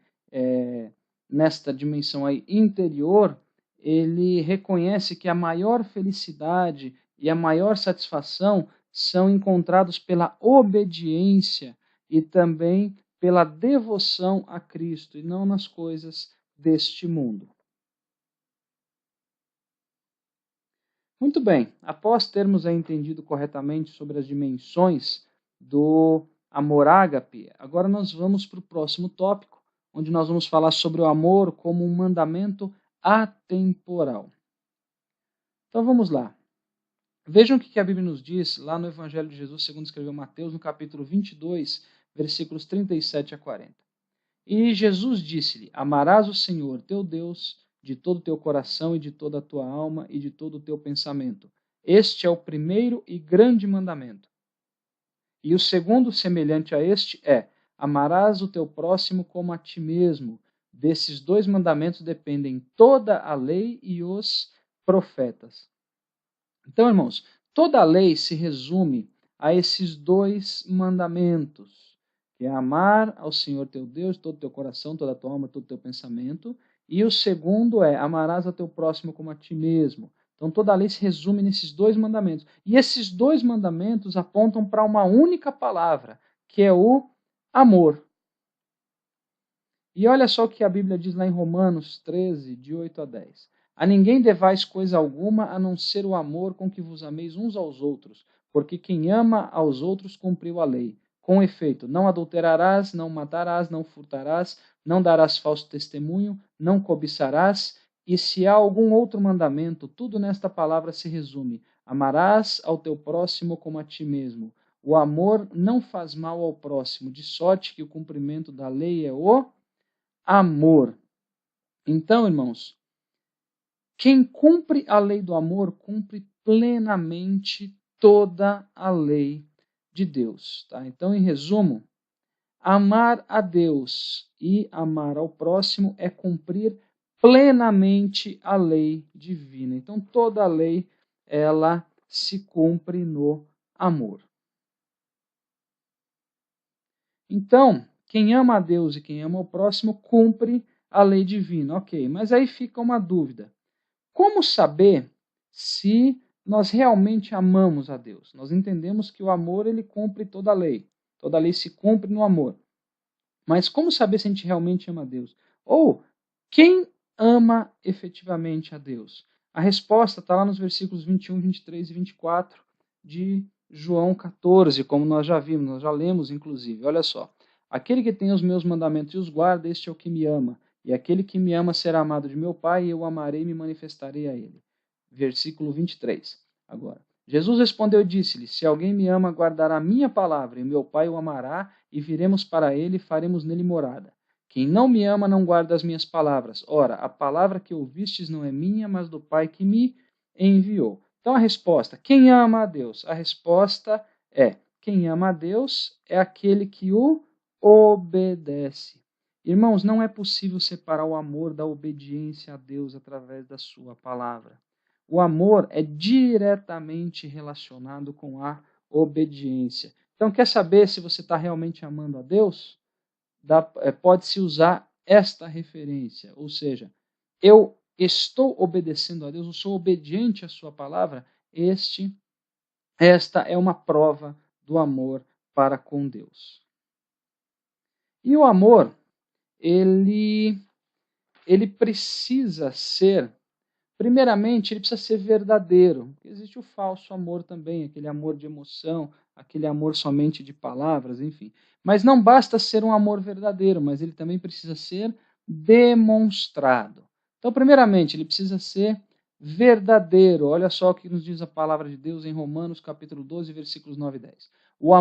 nesta dimensão aí interior, ele reconhece que a maior felicidade e a maior satisfação são encontrados pela obediência e também pela devoção a Cristo e não nas coisas deste mundo. Muito bem, após termos entendido corretamente sobre as dimensões do amor ágape, agora nós vamos para o próximo tópico, onde nós vamos falar sobre o amor como um mandamento atemporal. Então vamos lá. Vejam o que a Bíblia nos diz lá no Evangelho de Jesus, segundo escreveu Mateus, no capítulo 22, versículos 37 a 40. E Jesus disse-lhe: Amarás o Senhor teu Deus de todo o teu coração e de toda a tua alma e de todo o teu pensamento. Este é o primeiro e grande mandamento. E o segundo, semelhante a este, é: amarás o teu próximo como a ti mesmo. Desses dois mandamentos dependem toda a lei e os profetas. Então, irmãos, toda a lei se resume a esses dois mandamentos, que é amar ao Senhor teu Deus de todo o teu coração, toda a tua alma, todo o teu pensamento. E o segundo é: amarás ao teu próximo como a ti mesmo. Então toda a lei se resume nesses dois mandamentos. E esses dois mandamentos apontam para uma única palavra, que é o amor. E olha só o que a Bíblia diz lá em Romanos 13, de 8 a 10. A ninguém devais coisa alguma, a não ser o amor com que vos ameis uns aos outros, porque quem ama aos outros cumpriu a lei. Com efeito, não adulterarás, não matarás, não furtarás, não darás falso testemunho, não cobiçarás, e se há algum outro mandamento, tudo nesta palavra se resume: amarás ao teu próximo como a ti mesmo. O amor não faz mal ao próximo, de sorte que o cumprimento da lei é o amor. Então, irmãos, quem cumpre a lei do amor cumpre plenamente toda a lei de Deus. Tá? Então, em resumo, amar a Deus e amar ao próximo é cumprir plenamente a lei divina. Então, toda a lei, ela se cumpre no amor. Então, quem ama a Deus e quem ama o próximo cumpre a lei divina. Ok, mas aí fica uma dúvida. Como saber se nós realmente amamos a Deus? Nós entendemos que o amor ele cumpre toda a lei. Toda a lei se cumpre no amor. Mas como saber se a gente realmente ama a Deus? Ou quem ama efetivamente a Deus? A resposta está lá nos versículos 21, 23 e 24 de João 14, como nós já vimos, nós já lemos inclusive. Olha só. Aquele que tem os meus mandamentos e os guarda, este é o que me ama. E aquele que me ama será amado de meu Pai, e eu o amarei e me manifestarei a ele. Versículo 23. Agora. Jesus respondeu e disse-lhe: Se alguém me ama, guardará a minha palavra, e meu Pai o amará, e viremos para ele e faremos nele morada. Quem não me ama não guarda as minhas palavras. Ora, a palavra que ouvistes não é minha, mas do Pai que me enviou. Então a resposta: quem ama a Deus? A resposta é: quem ama a Deus é aquele que o obedece. Irmãos, não é possível separar o amor da obediência a Deus através da sua palavra. O amor é diretamente relacionado com a obediência. Então, quer saber se você está realmente amando a Deus? Pode-se usar esta referência, ou seja, eu estou obedecendo a Deus, eu sou obediente à sua palavra, esta é uma prova do amor para com Deus. E o amor, ele precisa ser, primeiramente, ele precisa ser verdadeiro. Existe o falso amor também, aquele amor de emoção, aquele amor somente de palavras, enfim. Mas não basta ser um amor verdadeiro, mas ele também precisa ser demonstrado. Então, primeiramente, ele precisa ser verdadeiro. Olha só o que nos diz a palavra de Deus em Romanos, capítulo 12, versículos 9 e 10. O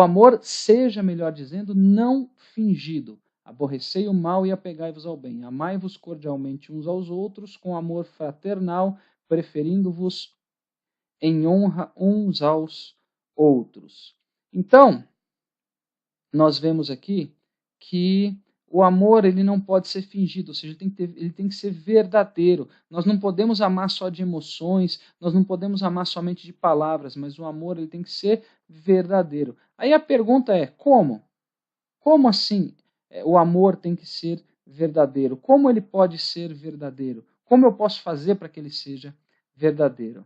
amor seja, melhor dizendo, não fingido. Aborrecei o mal e apegai-vos ao bem. Amai-vos cordialmente uns aos outros, com amor fraternal, preferindo-vos em honra uns aos outros. Então, nós vemos aqui que o amor ele não pode ser fingido, ou seja, ele tem que ser verdadeiro. Nós não podemos amar só de emoções, nós não podemos amar somente de palavras, mas o amor ele tem que ser verdadeiro. Aí a pergunta é, como? Como assim o amor tem que ser verdadeiro? Como ele pode ser verdadeiro? Como eu posso fazer para que ele seja verdadeiro?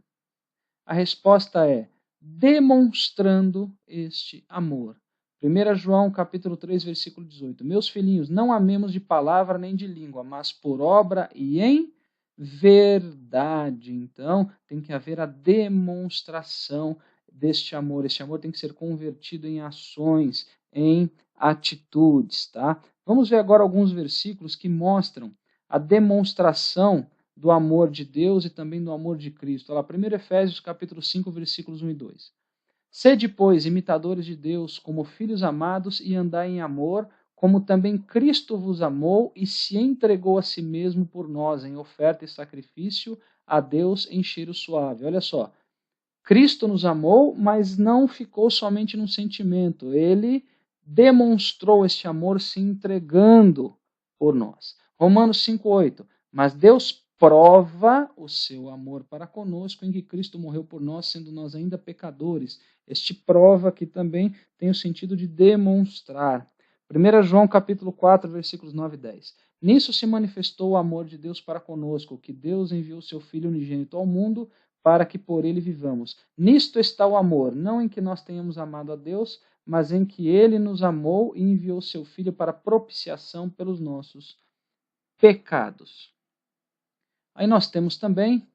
A resposta é demonstrando este amor. 1 João capítulo 3, versículo 18. Meus filhinhos, não amemos de palavra nem de língua, mas por obra e em verdade. Então, tem que haver a demonstração deste amor. Este amor tem que ser convertido em ações, em atitudes, tá? Vamos ver agora alguns versículos que mostram a demonstração do amor de Deus e também do amor de Cristo. Olha lá, 1 Efésios capítulo 5, versículos 1 e 2. Sede, pois, imitadores de Deus, como filhos amados, e andai em amor, como também Cristo vos amou e se entregou a si mesmo por nós, em oferta e sacrifício a Deus em cheiro suave. Olha só, Cristo nos amou, mas não ficou somente num sentimento. Ele demonstrou este amor se entregando por nós. Romanos 5,8. Mas Deus prova o seu amor para conosco em que Cristo morreu por nós, sendo nós ainda pecadores. Este prova aqui também tem o sentido de demonstrar. 1 João capítulo 4, versículos 9 e 10. Nisso se manifestou o amor de Deus para conosco, que Deus enviou seu Filho unigênito ao mundo para que por ele vivamos. Nisto está o amor, não em que nós tenhamos amado a Deus, mas em que ele nos amou e enviou seu Filho para propiciação pelos nossos pecados. Aí nós temos também,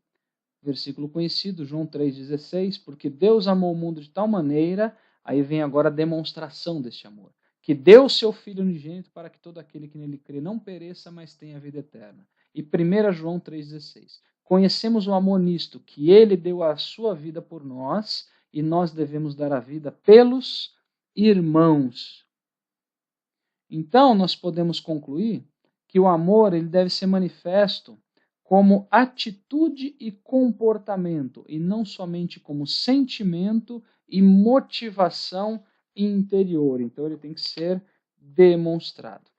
versículo conhecido, João 3,16, porque Deus amou o mundo de tal maneira, aí vem agora a demonstração deste amor, que deu seu Filho unigênito para que todo aquele que nele crê não pereça, mas tenha vida eterna. E 1 João 3,16. Conhecemos o amor nisto, que ele deu a sua vida por nós, e nós devemos dar a vida pelos irmãos. Então, nós podemos concluir que o amor ele deve ser manifesto como atitude e comportamento, e não somente como sentimento e motivação interior. Então, ele tem que ser demonstrado.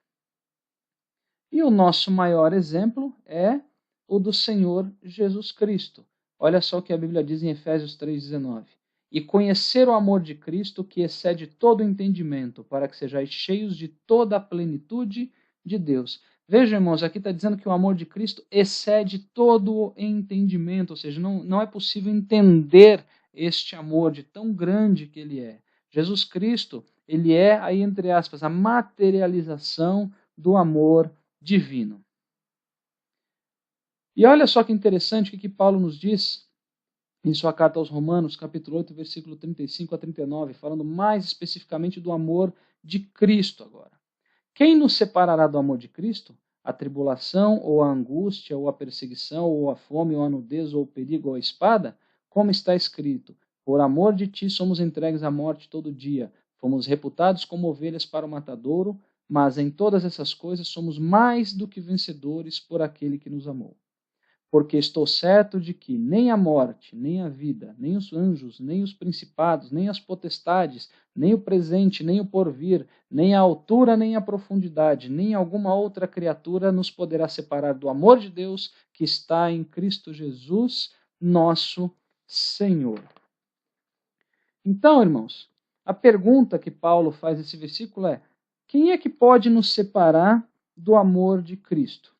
E o nosso maior exemplo é o do Senhor Jesus Cristo. Olha só o que a Bíblia diz em Efésios 3,19. E conhecer o amor de Cristo, que excede todo o entendimento, para que sejais cheios de toda a plenitude de Deus. Vejam, irmãos, aqui está dizendo que o amor de Cristo excede todo o entendimento, ou seja, não é possível entender este amor de tão grande que ele é. Jesus Cristo, ele é, aí entre aspas, a materialização do amor divino. E olha só que interessante o que Paulo nos diz em sua carta aos Romanos, capítulo 8, versículo 35 a 39, falando mais especificamente do amor de Cristo agora. Quem nos separará do amor de Cristo? A tribulação, ou a angústia, ou a perseguição, ou a fome, ou a nudez, ou o perigo, ou a espada? Como está escrito, por amor de ti somos entregues à morte todo dia, fomos reputados como ovelhas para o matadouro, mas em todas essas coisas somos mais do que vencedores por aquele que nos amou. Porque estou certo de que nem a morte, nem a vida, nem os anjos, nem os principados, nem as potestades, nem o presente, nem o porvir, nem a altura, nem a profundidade, nem alguma outra criatura nos poderá separar do amor de Deus que está em Cristo Jesus, nosso Senhor. Então, irmãos, a pergunta que Paulo faz nesse versículo é: quem é que pode nos separar do amor de Cristo?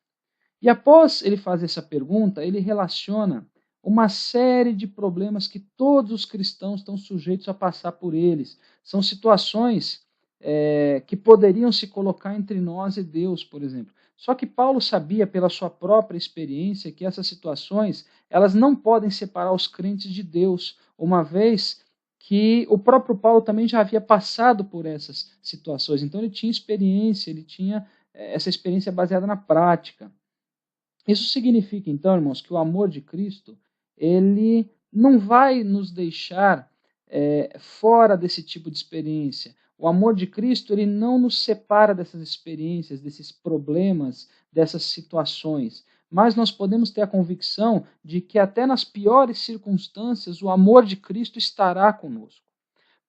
E após ele fazer essa pergunta, ele relaciona uma série de problemas que todos os cristãos estão sujeitos a passar por eles. São situações que poderiam se colocar entre nós e Deus, por exemplo. Só que Paulo sabia, pela sua própria experiência, que essas situações elas não podem separar os crentes de Deus, uma vez que o próprio Paulo também já havia passado por essas situações. Então ele tinha experiência, ele tinha essa experiência baseada na prática. Isso significa, então, irmãos, que o amor de Cristo, ele não vai nos deixar fora desse tipo de experiência. O amor de Cristo, ele não nos separa dessas experiências, desses problemas, dessas situações. Mas nós podemos ter a convicção de que até nas piores circunstâncias, o amor de Cristo estará conosco.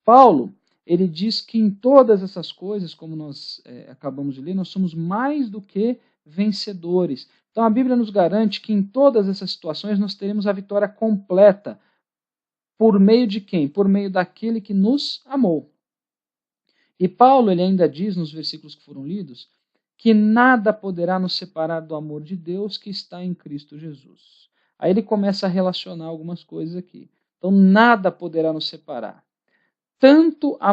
Paulo, ele diz que em todas essas coisas, como nós acabamos de ler, nós somos mais do que vencedores. Então a Bíblia nos garante que em todas essas situações nós teremos a vitória completa. Por meio de quem? Por meio daquele que nos amou. E Paulo, ele ainda diz nos versículos que foram lidos, que nada poderá nos separar do amor de Deus que está em Cristo Jesus. Aí ele começa a relacionar algumas coisas aqui. Então nada poderá nos separar. Tanto na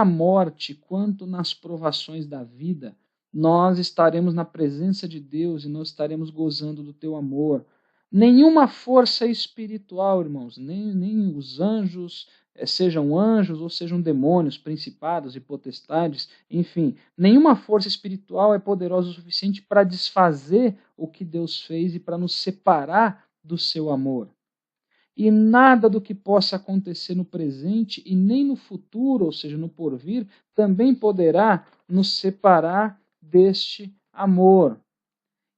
morte quanto nas provações da vida, nós estaremos na presença de Deus e nós estaremos gozando do teu amor. Nenhuma força espiritual, irmãos, nem os anjos, sejam anjos ou sejam demônios, principados e potestades, enfim, nenhuma força espiritual é poderosa o suficiente para desfazer o que Deus fez e para nos separar do seu amor. E nada do que possa acontecer no presente e nem no futuro, ou seja, no porvir, também poderá nos separar deste amor.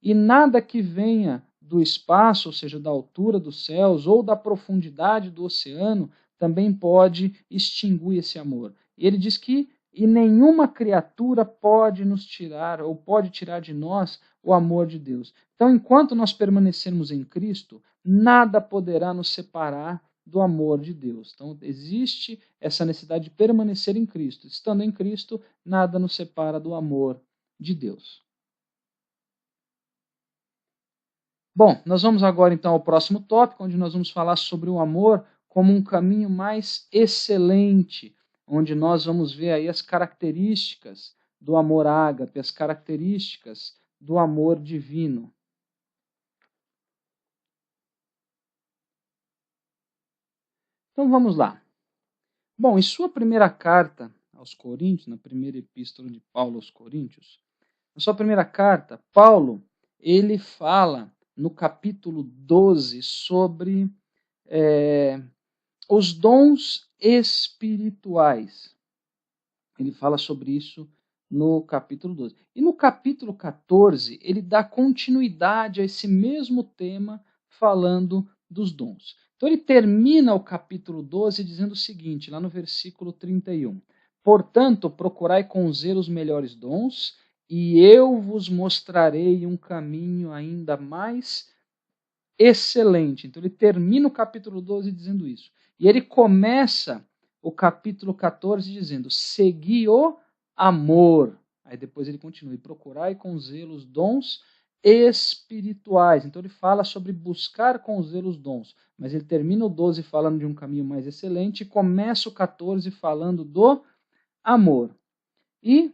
E nada que venha do espaço, ou seja, da altura dos céus, ou da profundidade do oceano, também pode extinguir esse amor. E ele diz que nenhuma criatura pode nos tirar, ou pode tirar de nós, o amor de Deus. Então, enquanto nós permanecermos em Cristo, nada poderá nos separar do amor de Deus. Então, existe essa necessidade de permanecer em Cristo. Estando em Cristo, nada nos separa do amor de Deus. Bom, nós vamos agora então ao próximo tópico, onde nós vamos falar sobre o amor como um caminho mais excelente, onde nós vamos ver aí as características do amor ágape, as características do amor divino. Então vamos lá. Bom, em sua primeira carta aos Coríntios, na primeira epístola de Paulo aos Coríntios, na sua primeira carta, Paulo, ele fala no capítulo 12 sobre os dons espirituais. Ele fala sobre isso no capítulo 12. E no capítulo 14, ele dá continuidade a esse mesmo tema, falando dos dons. Então ele termina o capítulo 12 dizendo o seguinte, lá no versículo 31. Portanto, procurai com zelo os melhores dons, e eu vos mostrarei um caminho ainda mais excelente. Então ele termina o capítulo 12 dizendo isso. E ele começa o capítulo 14 dizendo, segui o amor. Aí depois ele continua, e procurai com zelo os dons espirituais. Então ele fala sobre buscar com zelo os dons. Mas ele termina o 12 falando de um caminho mais excelente e começa o 14 falando do amor. E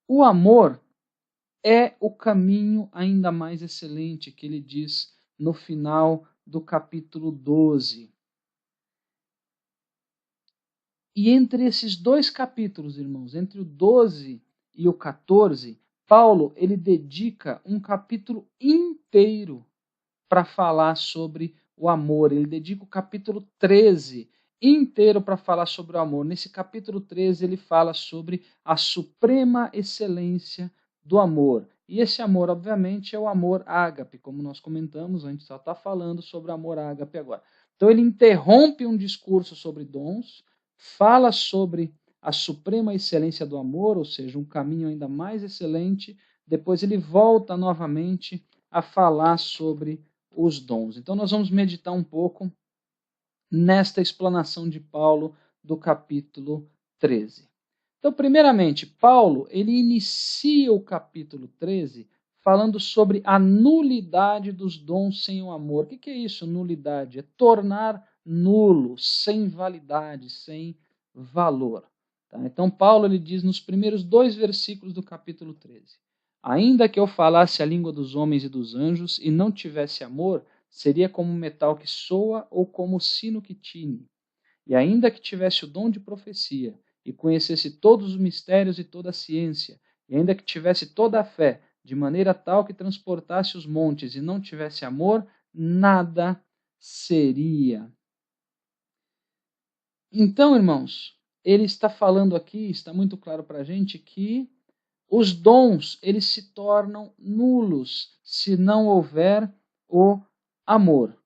o amor é o caminho ainda mais excelente que ele diz no final do capítulo 12. E entre esses dois capítulos, irmãos, entre o 12 e o 14, Paulo ele dedica um capítulo inteiro para falar sobre o amor. Ele dedica o capítulo 13 inteiro para falar sobre o amor. Nesse capítulo 13 ele fala sobre a suprema excelência do amor. E esse amor, obviamente, é o amor ágape, como nós comentamos, a gente só está falando sobre o amor ágape agora. Então ele interrompe um discurso sobre dons, fala sobre a suprema excelência do amor, ou seja, um caminho ainda mais excelente, depois ele volta novamente a falar sobre os dons. Então nós vamos meditar um pouco nesta explanação de Paulo do capítulo 13. Então, primeiramente, Paulo, ele inicia o capítulo 13 falando sobre a nulidade dos dons sem o amor. O que é isso, nulidade? É tornar nulo, sem validade, sem valor. Tá? Então, Paulo ele diz nos primeiros 2 versículos do capítulo 13: ainda que eu falasse a língua dos homens e dos anjos e não tivesse amor, seria como um metal que soa ou como o sino que tine. E ainda que tivesse o dom de profecia e conhecesse todos os mistérios e toda a ciência, e ainda que tivesse toda a fé, de maneira tal que transportasse os montes e não tivesse amor, nada seria. Então, irmãos, ele está falando aqui, está muito claro para a gente que os dons, eles se tornam nulos se não houver o amor.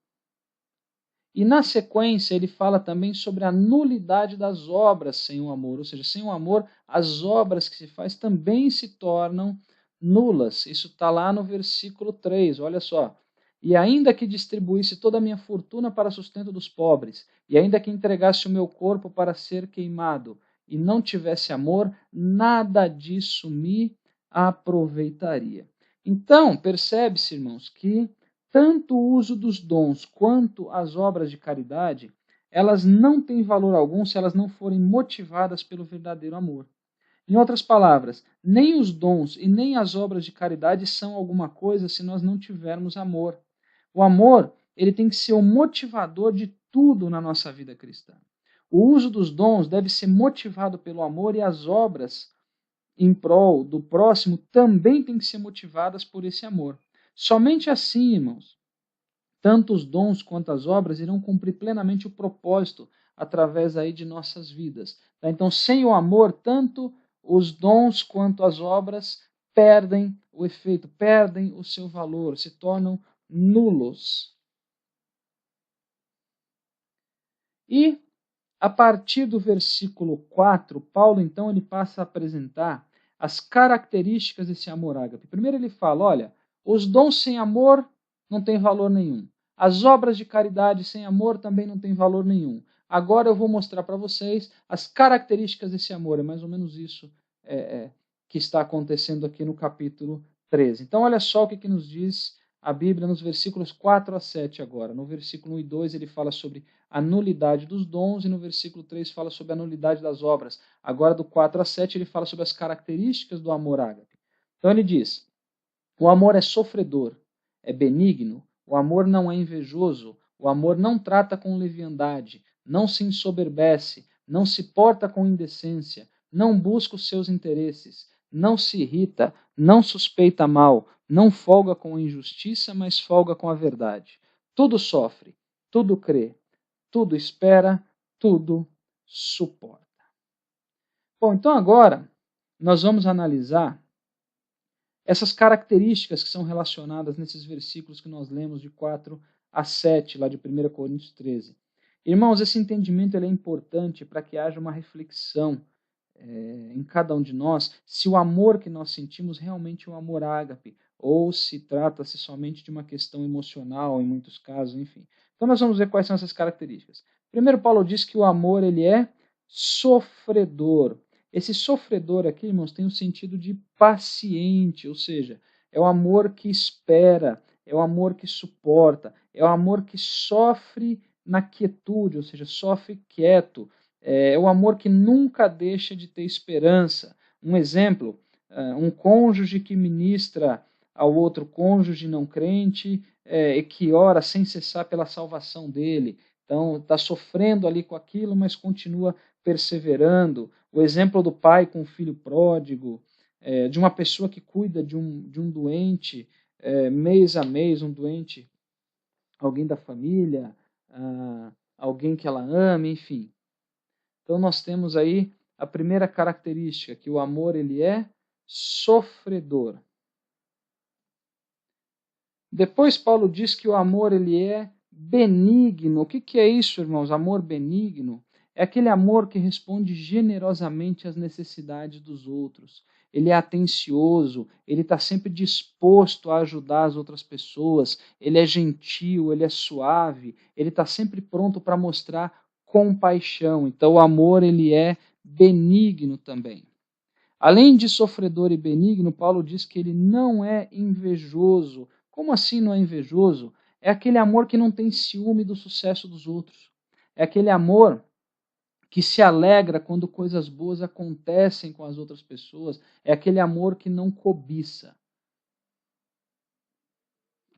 E na sequência ele fala também sobre a nulidade das obras sem o amor, ou seja, sem o amor as obras que se faz também se tornam nulas. Isso está lá no versículo 3, olha só. E ainda que distribuísse toda a minha fortuna para sustento dos pobres, e ainda que entregasse o meu corpo para ser queimado, e não tivesse amor, nada disso me aproveitaria. Então, percebe-se, irmãos, que tanto o uso dos dons quanto as obras de caridade, elas não têm valor algum se elas não forem motivadas pelo verdadeiro amor. Em outras palavras, nem os dons e nem as obras de caridade são alguma coisa se nós não tivermos amor. O amor, ele tem que ser o motivador de tudo na nossa vida cristã. O uso dos dons deve ser motivado pelo amor e as obras em prol do próximo também têm que ser motivadas por esse amor. Somente assim, irmãos, tanto os dons quanto as obras irão cumprir plenamente o propósito através aí de nossas vidas. Tá? Então, sem o amor, tanto os dons quanto as obras perdem o efeito, perdem o seu valor, se tornam nulos. E a partir do versículo 4, Paulo então ele passa a apresentar as características desse amor ágape. Primeiro ele fala, olha, os dons sem amor não têm valor nenhum. As obras de caridade sem amor também não têm valor nenhum. Agora eu vou mostrar para vocês as características desse amor. É mais ou menos isso que está acontecendo aqui no capítulo 13. Então olha só o que nos diz a Bíblia nos versículos 4 a 7 agora. No versículo 1 e 2 ele fala sobre a nulidade dos dons, e no versículo 3 fala sobre a nulidade das obras. Agora, do 4 a 7, ele fala sobre as características do amor ágape. Então ele diz, o amor é sofredor, é benigno, o amor não é invejoso, o amor não trata com leviandade, não se ensoberbece, não se porta com indecência, não busca os seus interesses, não se irrita, não suspeita mal, não folga com a injustiça, mas folga com a verdade. Tudo sofre, tudo crê, tudo espera, tudo suporta. Bom, então agora nós vamos analisar essas características que são relacionadas nesses versículos que nós lemos de 4 a 7, lá de 1 Coríntios 13. Irmãos, esse entendimento é importante para que haja uma reflexão em cada um de nós, se o amor que nós sentimos realmente é um amor ágape, ou se trata-se somente de uma questão emocional, em muitos casos, enfim. Então nós vamos ver quais são essas características. Primeiro, Paulo diz que o amor ele é sofredor. Esse sofredor aqui, irmãos, tem o sentido de paciente, ou seja, é o amor que espera, é o amor que suporta, é o amor que sofre na quietude, ou seja, sofre quieto. É o amor que nunca deixa de ter esperança. Um exemplo, um cônjuge que ministra ao outro cônjuge não crente e que ora sem cessar pela salvação dele. Então, está sofrendo ali com aquilo, mas continua perseverando. O exemplo do pai com o filho pródigo, de uma pessoa que cuida de um doente mês a mês, um doente, alguém da família, alguém que ela ama, enfim. Então nós temos aí a primeira característica, que o amor ele é sofredor. Depois Paulo diz que o amor ele é benigno. O que é isso, irmãos? Amor benigno é aquele amor que responde generosamente às necessidades dos outros. Ele é atencioso, ele está sempre disposto a ajudar as outras pessoas, ele é gentil, ele é suave, ele está sempre pronto para mostrar compaixão. Então o amor ele é benigno também. Além de sofredor e benigno, Paulo diz que ele não é invejoso. Como assim não é invejoso? É aquele amor que não tem ciúme do sucesso dos outros. É aquele amor que se alegra quando coisas boas acontecem com as outras pessoas. É aquele amor que não cobiça.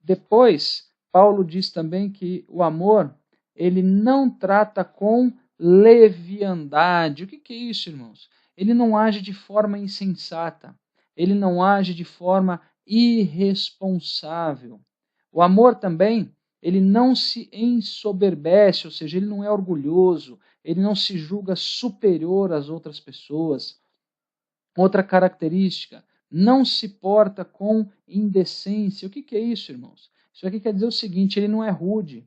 Depois, Paulo diz também que o amor ele não trata com leviandade. O que é isso, irmãos? Ele não age de forma insensata. Ele não age de forma irresponsável. O amor também, ele não se ensoberbece, ou seja, ele não é orgulhoso, ele não se julga superior às outras pessoas. Outra característica, não se porta com indecência. O que é isso, irmãos? Isso aqui quer dizer o seguinte, ele não é rude,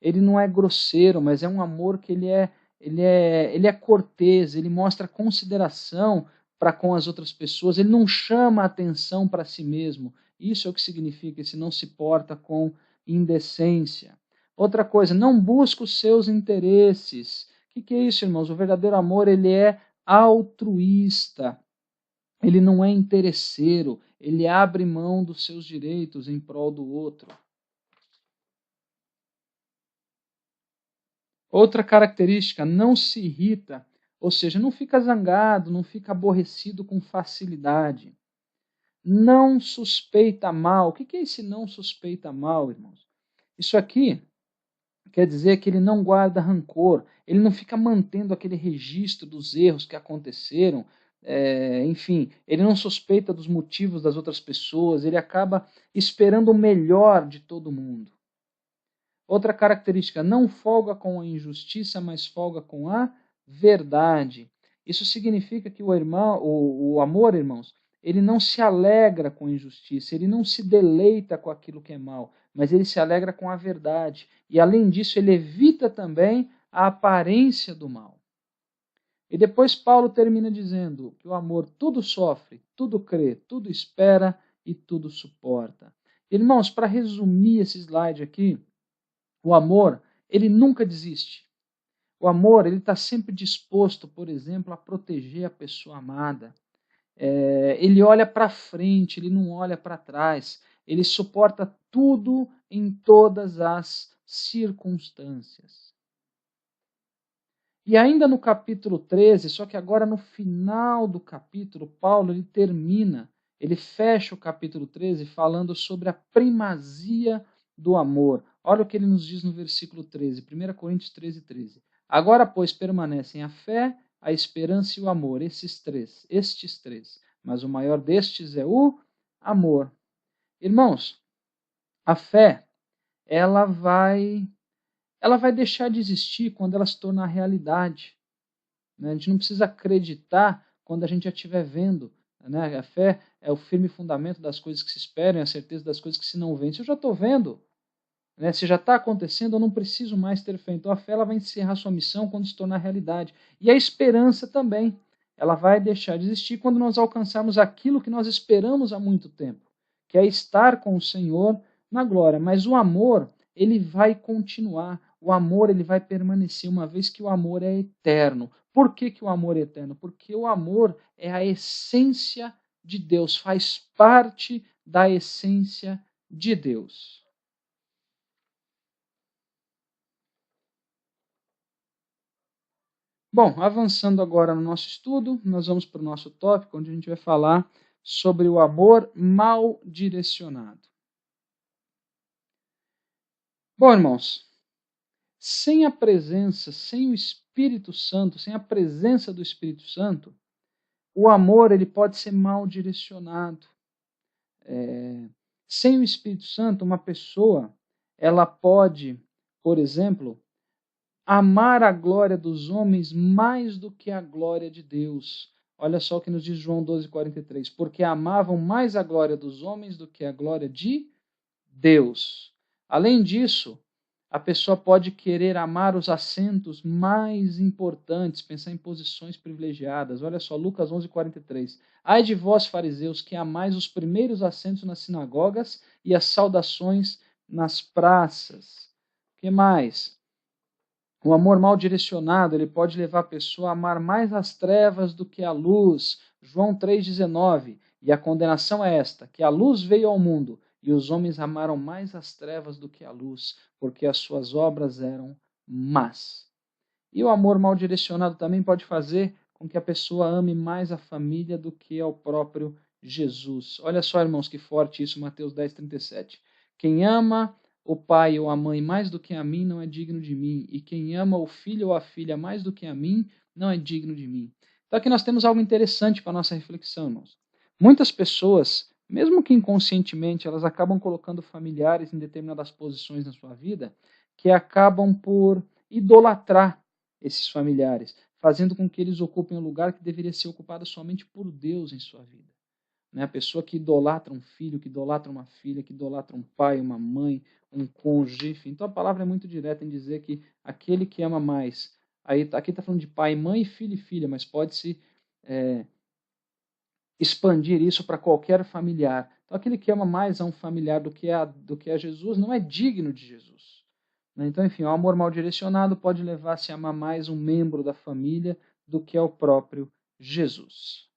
ele não é grosseiro, mas é um amor que ele é cortês, ele mostra consideração para com as outras pessoas, ele não chama a atenção para si mesmo. Isso é o que significa esse não se porta com indecência. Outra coisa, não busca os seus interesses. O que é isso, irmãos? O verdadeiro amor, ele é altruísta. Ele não é interesseiro, ele abre mão dos seus direitos em prol do outro. Outra característica, não se irrita, ou seja, não fica zangado, não fica aborrecido com facilidade. Não suspeita mal. O que é esse não suspeita mal, irmãos? Isso aqui quer dizer que ele não guarda rancor, ele não fica mantendo aquele registro dos erros que aconteceram, enfim, ele não suspeita dos motivos das outras pessoas, ele acaba esperando o melhor de todo mundo. Outra característica, não folga com a injustiça, mas folga com a verdade. Isso significa que o amor, irmãos, ele não se alegra com a injustiça, ele não se deleita com aquilo que é mal, mas ele se alegra com a verdade. E além disso, ele evita também a aparência do mal. E depois Paulo termina dizendo que o amor tudo sofre, tudo crê, tudo espera e tudo suporta. Irmãos, para resumir esse slide aqui, o amor, ele nunca desiste. O amor, ele está sempre disposto, por exemplo, a proteger a pessoa amada. Ele olha para frente, ele não olha para trás. Ele suporta tudo em todas as circunstâncias. E ainda no capítulo 13, só que agora no final do capítulo, Paulo ele termina, ele fecha o capítulo 13 falando sobre a primazia do amor. Olha o que ele nos diz no versículo 13, 1 Coríntios 13, 13. Agora, pois, permanecem a fé, a esperança e o amor, estes três. Mas o maior destes é o amor. Irmãos, a fé, ela vai deixar de existir quando ela se tornar realidade. Né? A gente não precisa acreditar quando a gente já estiver vendo. Né? A fé é o firme fundamento das coisas que se esperam e a certeza das coisas que se não veem. Se eu já estou vendo, né? Se já está acontecendo, eu não preciso mais ter fé. Então a fé ela vai encerrar sua missão quando se tornar realidade. E a esperança também. Ela vai deixar de existir quando nós alcançarmos aquilo que nós esperamos há muito tempo, que é estar com o Senhor na glória. Mas o amor, ele vai continuar. O amor, ele vai permanecer, uma vez que o amor é eterno. Por que o amor é eterno? Porque o amor é a essência de Deus, faz parte da essência de Deus. Bom, avançando agora no nosso estudo, nós vamos para o nosso tópico, onde a gente vai falar sobre o amor mal direcionado. Bom, irmãos, sem a presença, sem o Espírito Santo, sem a presença do Espírito Santo, o amor ele pode ser mal direcionado. Sem o Espírito Santo, uma pessoa ela pode, por exemplo, amar a glória dos homens mais do que a glória de Deus. Olha só o que nos diz João 12:43. Porque amavam mais a glória dos homens do que a glória de Deus. Além disso, a pessoa pode querer amar os assentos mais importantes, pensar em posições privilegiadas. Olha só, Lucas 11:43. Ai de vós, fariseus, que amais os primeiros assentos nas sinagogas e as saudações nas praças. O que mais? O amor mal direcionado, ele pode levar a pessoa a amar mais as trevas do que a luz. João 3,19. E a condenação é esta, que a luz veio ao mundo, e os homens amaram mais as trevas do que a luz, porque as suas obras eram más. E o amor mal direcionado também pode fazer com que a pessoa ame mais a família do que ao próprio Jesus. Olha só, irmãos, que forte isso, Mateus 10:37. Quem ama o pai ou a mãe mais do que a mim não é digno de mim, e quem ama o filho ou a filha mais do que a mim não é digno de mim. Então aqui nós temos algo interessante para a nossa reflexão, irmãos. Muitas pessoas, mesmo que inconscientemente, elas acabam colocando familiares em determinadas posições na sua vida que acabam por idolatrar, esses familiares, fazendo com que eles ocupem um lugar que deveria ser ocupado somente por Deus em sua vida. Né? A pessoa que idolatra um filho, que idolatra uma filha, que idolatra um pai, uma mãe, um cônjuge, enfim. Então a palavra é muito direta em dizer que aquele que ama mais, aí, aqui está falando de pai, mãe, filho e filha, mas pode-se expandir isso para qualquer familiar. Então aquele que ama mais a um familiar do que a Jesus não é digno de Jesus. Né? Então, enfim, o amor mal direcionado pode levar-se a amar mais um membro da família do que ao próprio Jesus.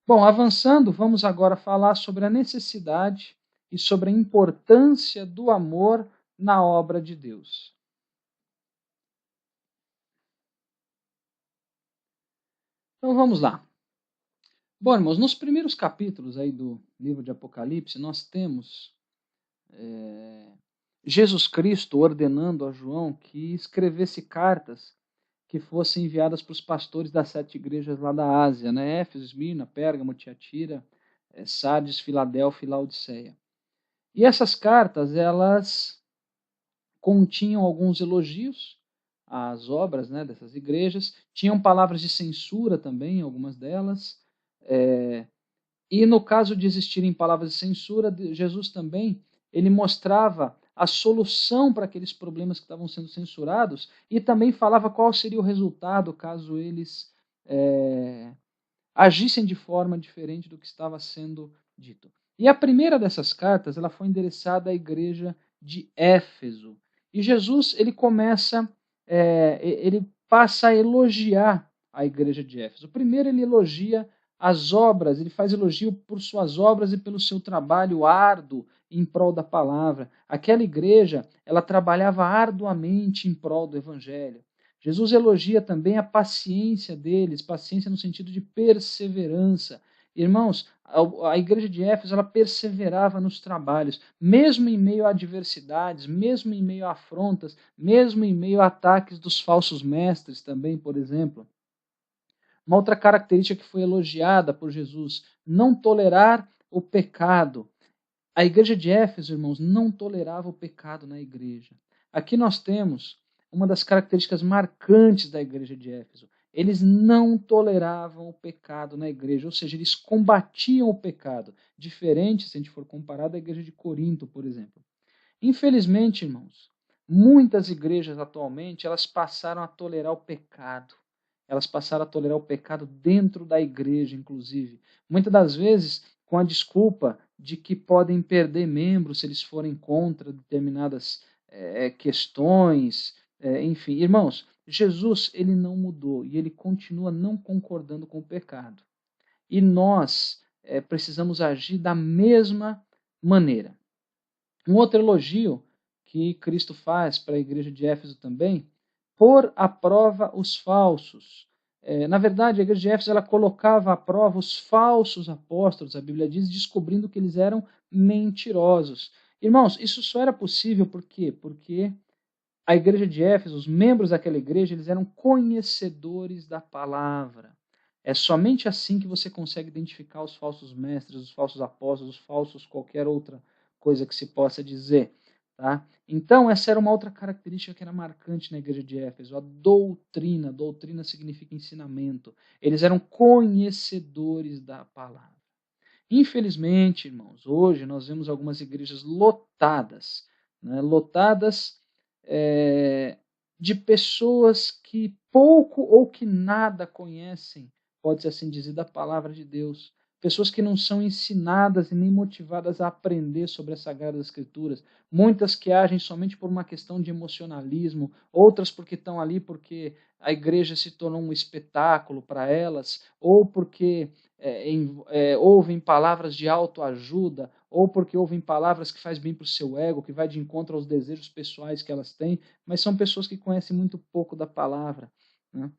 Bom, avançando, vamos agora falar sobre a necessidade e sobre a importância do amor na obra de Deus. Então vamos lá. Bom, irmãos, nos primeiros capítulos aí do livro de Apocalipse, nós temos Jesus Cristo ordenando a João que escrevesse cartas que fossem enviadas para os pastores das 7 igrejas lá da Ásia, né? Éfeso, Esmirna, Pérgamo, Tiatira, Sardes, Filadélfia e Laodiceia. E essas cartas, elas continham alguns elogios às obras, né, dessas igrejas, tinham palavras de censura também, algumas delas, e no caso de existirem palavras de censura, Jesus também, ele mostrava a solução para aqueles problemas que estavam sendo censurados e também falava qual seria o resultado caso eles agissem de forma diferente do que estava sendo dito. E a primeira dessas cartas, ela foi endereçada à igreja de Éfeso. E Jesus, ele passa a elogiar a igreja de Éfeso. Primeiro ele elogia as obras, ele faz elogio por suas obras e pelo seu trabalho árduo em prol da palavra. Aquela igreja, ela trabalhava arduamente em prol do evangelho. Jesus elogia também a paciência deles, paciência no sentido de perseverança. Irmãos, a igreja de Éfeso, ela perseverava nos trabalhos, mesmo em meio a adversidades, mesmo em meio a afrontas, mesmo em meio a ataques dos falsos mestres também, por exemplo. Uma outra característica que foi elogiada por Jesus, não tolerar o pecado. A igreja de Éfeso, irmãos, não tolerava o pecado na igreja. Aqui nós temos uma das características marcantes da igreja de Éfeso. Eles não toleravam o pecado na igreja, ou seja, eles combatiam o pecado, diferente se a gente for comparar da igreja de Corinto, por exemplo. Infelizmente, irmãos, muitas igrejas atualmente, elas passaram a tolerar o pecado. Elas passaram a tolerar o pecado dentro da igreja, inclusive. Muitas das vezes com a desculpa de que podem perder membros se eles forem contra determinadas questões, enfim. Irmãos, Jesus, ele não mudou e ele continua não concordando com o pecado. E nós precisamos agir da mesma maneira. Um outro elogio que Cristo faz para a igreja de Éfeso também, pôr à prova os falsos. Na verdade, a igreja de Éfeso ela colocava à prova os falsos apóstolos, a Bíblia diz, descobrindo que eles eram mentirosos. Irmãos, isso só era possível por quê? Porque a igreja de Éfeso, os membros daquela igreja, eles eram conhecedores da palavra. É somente assim que você consegue identificar os falsos mestres, os falsos apóstolos, os falsos qualquer outra coisa que se possa dizer. Tá? Então, essa era uma outra característica que era marcante na igreja de Éfeso, a doutrina. Doutrina significa ensinamento. Eles eram conhecedores da palavra. Infelizmente, irmãos, hoje nós vemos algumas igrejas lotadas, né, lotadas de pessoas que pouco ou que nada conhecem, pode-se assim dizer, da palavra de Deus. Pessoas que não são ensinadas e nem motivadas a aprender sobre as Sagradas Escrituras. Muitas que agem somente por uma questão de emocionalismo, outras porque estão ali porque a igreja se tornou um espetáculo para elas, ou porque ouvem palavras de autoajuda, ou porque ouvem palavras que faz bem para o seu ego, que vai de encontro aos desejos pessoais que elas têm, mas são pessoas que conhecem muito pouco da palavra. Né?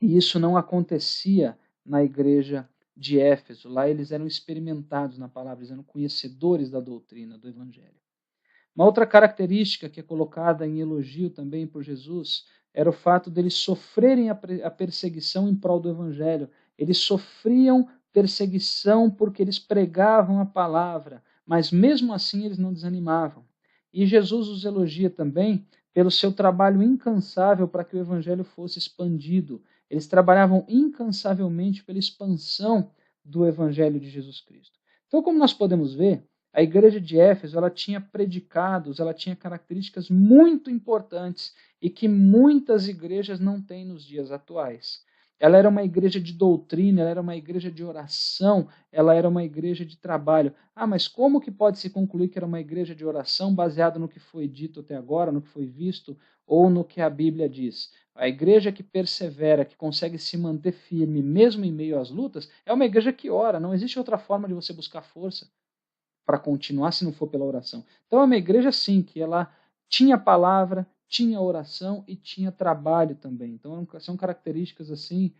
E isso não acontecia na igreja de Éfeso. Lá eles eram experimentados na palavra, eles eram conhecedores da doutrina, do evangelho. Uma outra característica que é colocada em elogio também por Jesus era o fato deles sofrerem a perseguição em prol do evangelho. Eles sofriam perseguição porque eles pregavam a palavra, mas mesmo assim eles não desanimavam. E Jesus os elogia também pelo seu trabalho incansável para que o evangelho fosse expandido. Eles trabalhavam incansavelmente pela expansão do evangelho de Jesus Cristo. Então, como nós podemos ver, a igreja de Éfeso, ela tinha predicados, ela tinha características muito importantes e que muitas igrejas não têm nos dias atuais. Ela era uma igreja de doutrina, ela era uma igreja de oração, ela era uma igreja de trabalho. Ah, mas como que pode se concluir que era uma igreja de oração baseado no que foi dito até agora, no que foi visto ou no que a Bíblia diz? A igreja que persevera, que consegue se manter firme mesmo em meio às lutas, é uma igreja que ora. Não existe outra forma de você buscar força para continuar se não for pela oração. Então é uma igreja, sim, que ela tinha palavra, tinha oração e tinha trabalho também. Então são características assim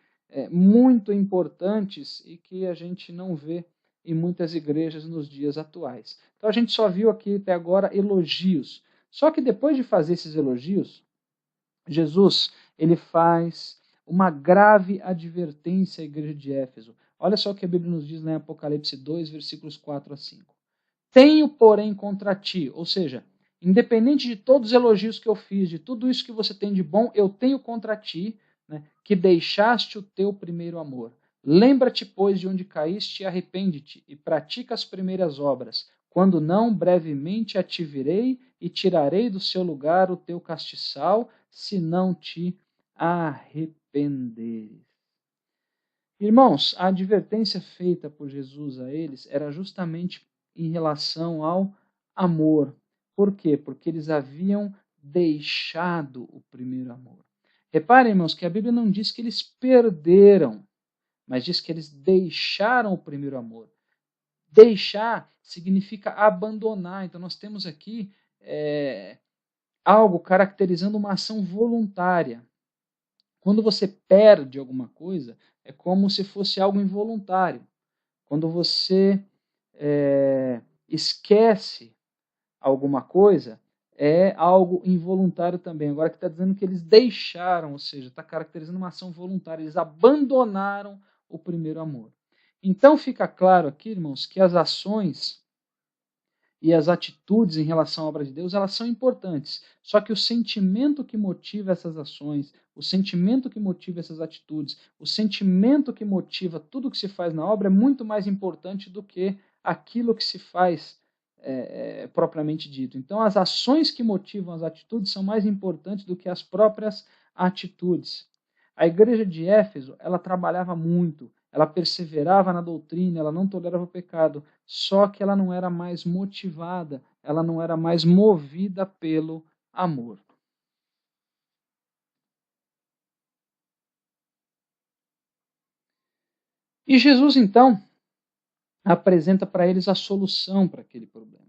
muito importantes e que a gente não vê em muitas igrejas nos dias atuais. Então a gente só viu aqui até agora elogios. Só que depois de fazer esses elogios, Jesus ele faz uma grave advertência à igreja de Éfeso. Olha só o que a Bíblia nos diz lá em Apocalipse 2, versículos 4 a 5. Tenho, porém, contra ti, ou seja, independente de todos os elogios que eu fiz, de tudo isso que você tem de bom, eu tenho contra ti, né, que deixaste o teu primeiro amor. Lembra-te, pois, de onde caíste e arrepende-te, e pratica as primeiras obras. Quando não, brevemente ativirei e tirarei do seu lugar o teu castiçal, se não te arrependeres. Irmãos, a advertência feita por Jesus a eles era justamente em relação ao amor. Por quê? Porque eles haviam deixado o primeiro amor. Reparem, irmãos, que a Bíblia não diz que eles perderam, mas diz que eles deixaram o primeiro amor. Deixar significa abandonar. Então nós temos aqui algo caracterizando uma ação voluntária. Quando você perde alguma coisa, é como se fosse algo involuntário. Quando você esquece alguma coisa, é algo involuntário também. Agora que está dizendo que eles deixaram, ou seja, está caracterizando uma ação voluntária, eles abandonaram o primeiro amor. Então fica claro aqui, irmãos, que as ações e as atitudes em relação à obra de Deus, elas são importantes. Só que o sentimento que motiva essas ações, o sentimento que motiva essas atitudes, o sentimento que motiva tudo que se faz na obra é muito mais importante do que aquilo que se faz propriamente dito. Então, as ações que motivam as atitudes são mais importantes do que as próprias atitudes. A igreja de Éfeso, ela trabalhava muito, ela perseverava na doutrina, ela não tolerava o pecado, só que ela não era mais motivada, ela não era mais movida pelo amor. E Jesus, então, apresenta para eles a solução para aquele problema.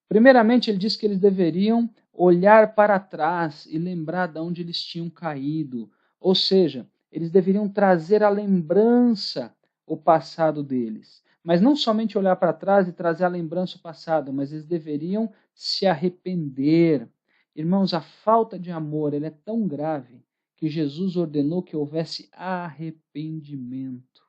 Primeiramente, ele diz que eles deveriam olhar para trás e lembrar de onde eles tinham caído. Ou seja, eles deveriam trazer à lembrança o passado deles. Mas não somente olhar para trás e trazer à lembrança o passado, mas eles deveriam se arrepender. Irmãos, a falta de amor ela é tão grave que Jesus ordenou que houvesse arrependimento.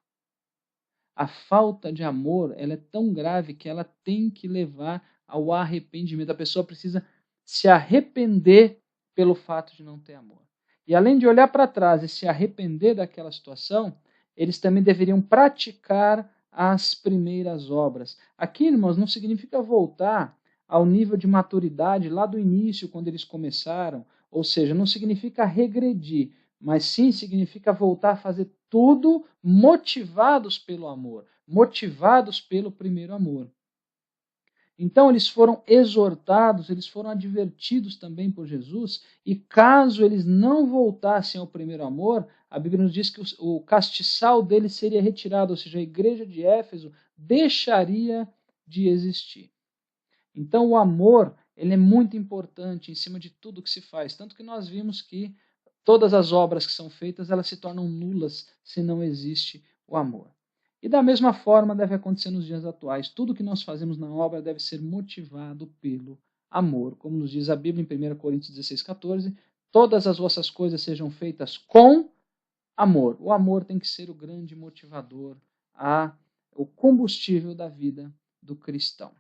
A falta de amor ela é tão grave que ela tem que levar ao arrependimento. A pessoa precisa se arrepender pelo fato de não ter amor. E além de olhar para trás e se arrepender daquela situação, eles também deveriam praticar as primeiras obras. Aqui, irmãos, não significa voltar ao nível de maturidade lá do início, quando eles começaram, ou seja, não significa regredir, mas sim significa voltar a fazer tudo motivados pelo amor, motivados pelo primeiro amor. Então eles foram exortados, eles foram advertidos também por Jesus, e caso eles não voltassem ao primeiro amor, a Bíblia nos diz que o castiçal deles seria retirado, ou seja, a igreja de Éfeso deixaria de existir. Então o amor, ele é muito importante em cima de tudo que se faz, tanto que nós vimos que todas as obras que são feitas, elas se tornam nulas se não existe o amor. E da mesma forma deve acontecer nos dias atuais. Tudo que nós fazemos na obra deve ser motivado pelo amor. Como nos diz a Bíblia em 1 Coríntios 16, 14, todas as vossas coisas sejam feitas com amor. O amor tem que ser o grande motivador, o combustível da vida do cristão.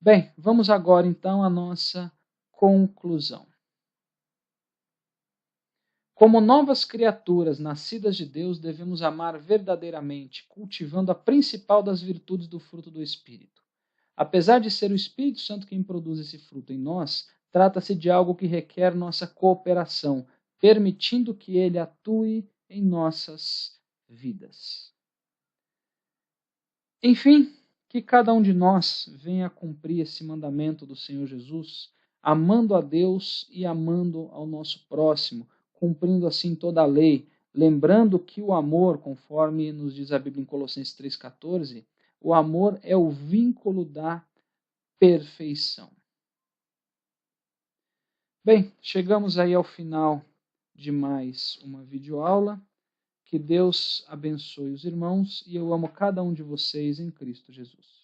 Bem, vamos agora então à nossa conclusão. Como novas criaturas nascidas de Deus, devemos amar verdadeiramente, cultivando a principal das virtudes do fruto do Espírito. Apesar de ser o Espírito Santo quem produz esse fruto em nós, trata-se de algo que requer nossa cooperação, permitindo que ele atue em nossas vidas. Enfim, que cada um de nós venha a cumprir esse mandamento do Senhor Jesus, amando a Deus e amando ao nosso próximo, cumprindo assim toda a lei, lembrando que o amor, conforme nos diz a Bíblia em Colossenses 3,14, o amor é o vínculo da perfeição. Bem, chegamos aí ao final de mais uma videoaula. Que Deus abençoe os irmãos e eu amo cada um de vocês em Cristo Jesus.